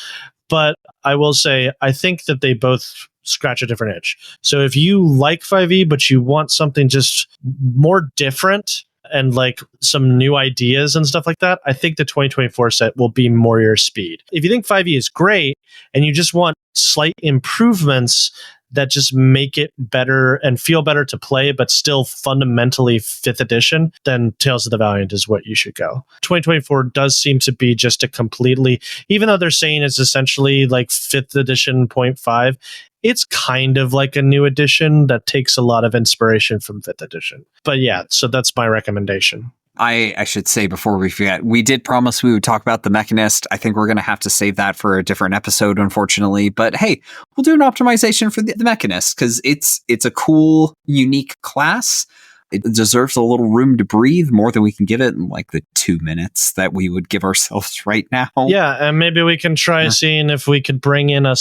But I will say I think that they both scratch a different itch. So if you like 5e but you want something just more different and like some new ideas and stuff like that, I think the 2024 set will be more your speed. If you think 5e is great and you just want slight improvements that just make it better and feel better to play, but still fundamentally 5th edition, then Tales of the Valiant is what you should go. 2024 does seem to be just a completely, even though they're saying it's essentially like 5th edition 0.5, it's kind of like a new edition that takes a lot of inspiration from 5th edition. But yeah, so that's my recommendation. I should say before we forget, we did promise we would talk about the Mechanist. I think we're going to have to save that for a different episode, unfortunately. But hey, we'll do an optimization for the Mechanist because it's a cool, unique class. It deserves a little room to breathe, more than we can give it in like the 2 minutes that we would give ourselves right now. Yeah, and maybe we can try seeing if we could bring in an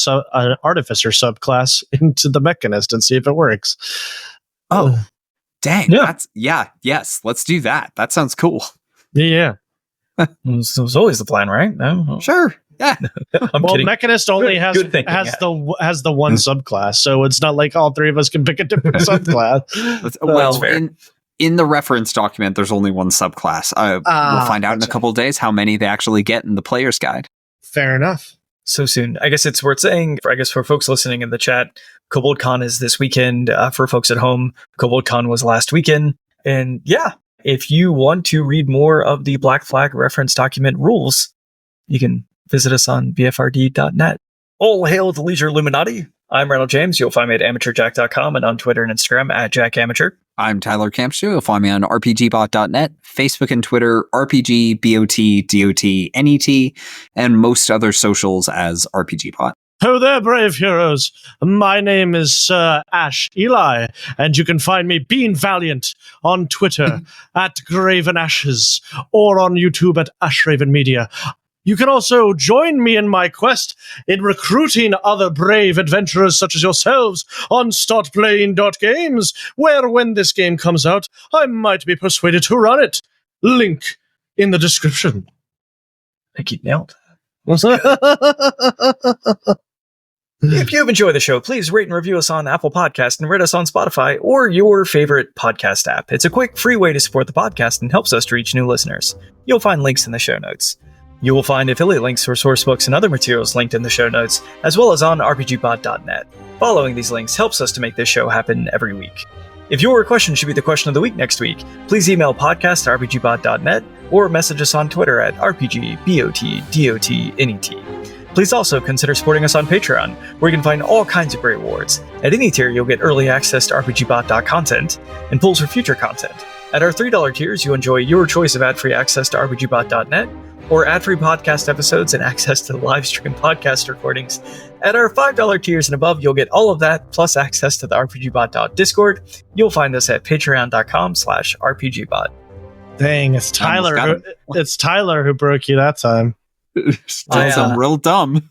Artificer subclass into the Mechanist and see if it works. Oh. Dang, yes, let's do that. That sounds cool. Yeah. It was always the plan, right? No? Sure. Yeah. I'm kidding. Mechanist only has the one subclass, so it's not like all three of us can pick a different subclass. Well, in the reference document, there's only one subclass. We'll find out in a couple of days how many they actually get in the player's guide. Fair enough. So soon. I guess it's worth saying, for folks listening in the chat, Kobold Con is this weekend. For folks at home, Kobold Con was last weekend. And yeah, if you want to read more of the Black Flag reference document rules, you can visit us on BFRD.net. All hail the Leisure Illuminati. I'm Randall James. You'll find me at amateurjack.com and on Twitter and Instagram at JackAmateur. I'm Tyler Campshaw. You'll find me on RPGBOT.net, Facebook and Twitter, RPGBOT.net, and most other socials as RPGBot. Ho there, brave heroes. My name is Sir Ash Eli, and you can find me being valiant on Twitter at Graven Ashes or on YouTube at Ashraven Media. You can also join me in my quest in recruiting other brave adventurers such as yourselves on startplaying.games, where when this game comes out, I might be persuaded to run it. Link in the description. I think you nailed that. If you have enjoyed the show, please rate and review us on Apple Podcast and rate us on Spotify or your favorite podcast app. It's a quick, free way to support the podcast and helps us to reach new listeners. You'll find links in the show notes. You will find affiliate links for source books and other materials linked in the show notes, as well as on RPGBOT.net. Following these links helps us to make this show happen every week. If your question should be the question of the week next week, please email podcast@rpgbot.net or message us on Twitter at RPGBOT.net. Please also consider supporting us on Patreon, where you can find all kinds of great rewards. At any tier, you'll get early access to RPGBOT.content and pulls for future content. At our $3 tiers, you'll enjoy your choice of ad-free access to RPGBOT.net, or ad-free podcast episodes and access to live stream podcast recordings. At our $5 tiers and above, you'll get all of that, plus access to the RPGBOT.Discord. You'll find us at patreon.com/RPGBOT. Dang, it's Tyler. It's Tyler who broke you that time. Some real dumb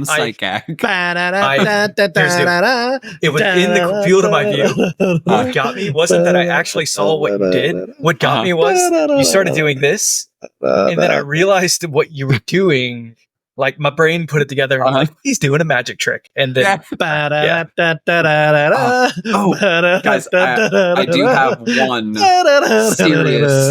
psych act. It was in the field of my view. What got me wasn't that I actually saw what you did. What got me was you started doing this, and then I realized what you were doing. Like, my brain put it together, and I'm like, he's doing a magic trick. And then, guys, I do have one serious.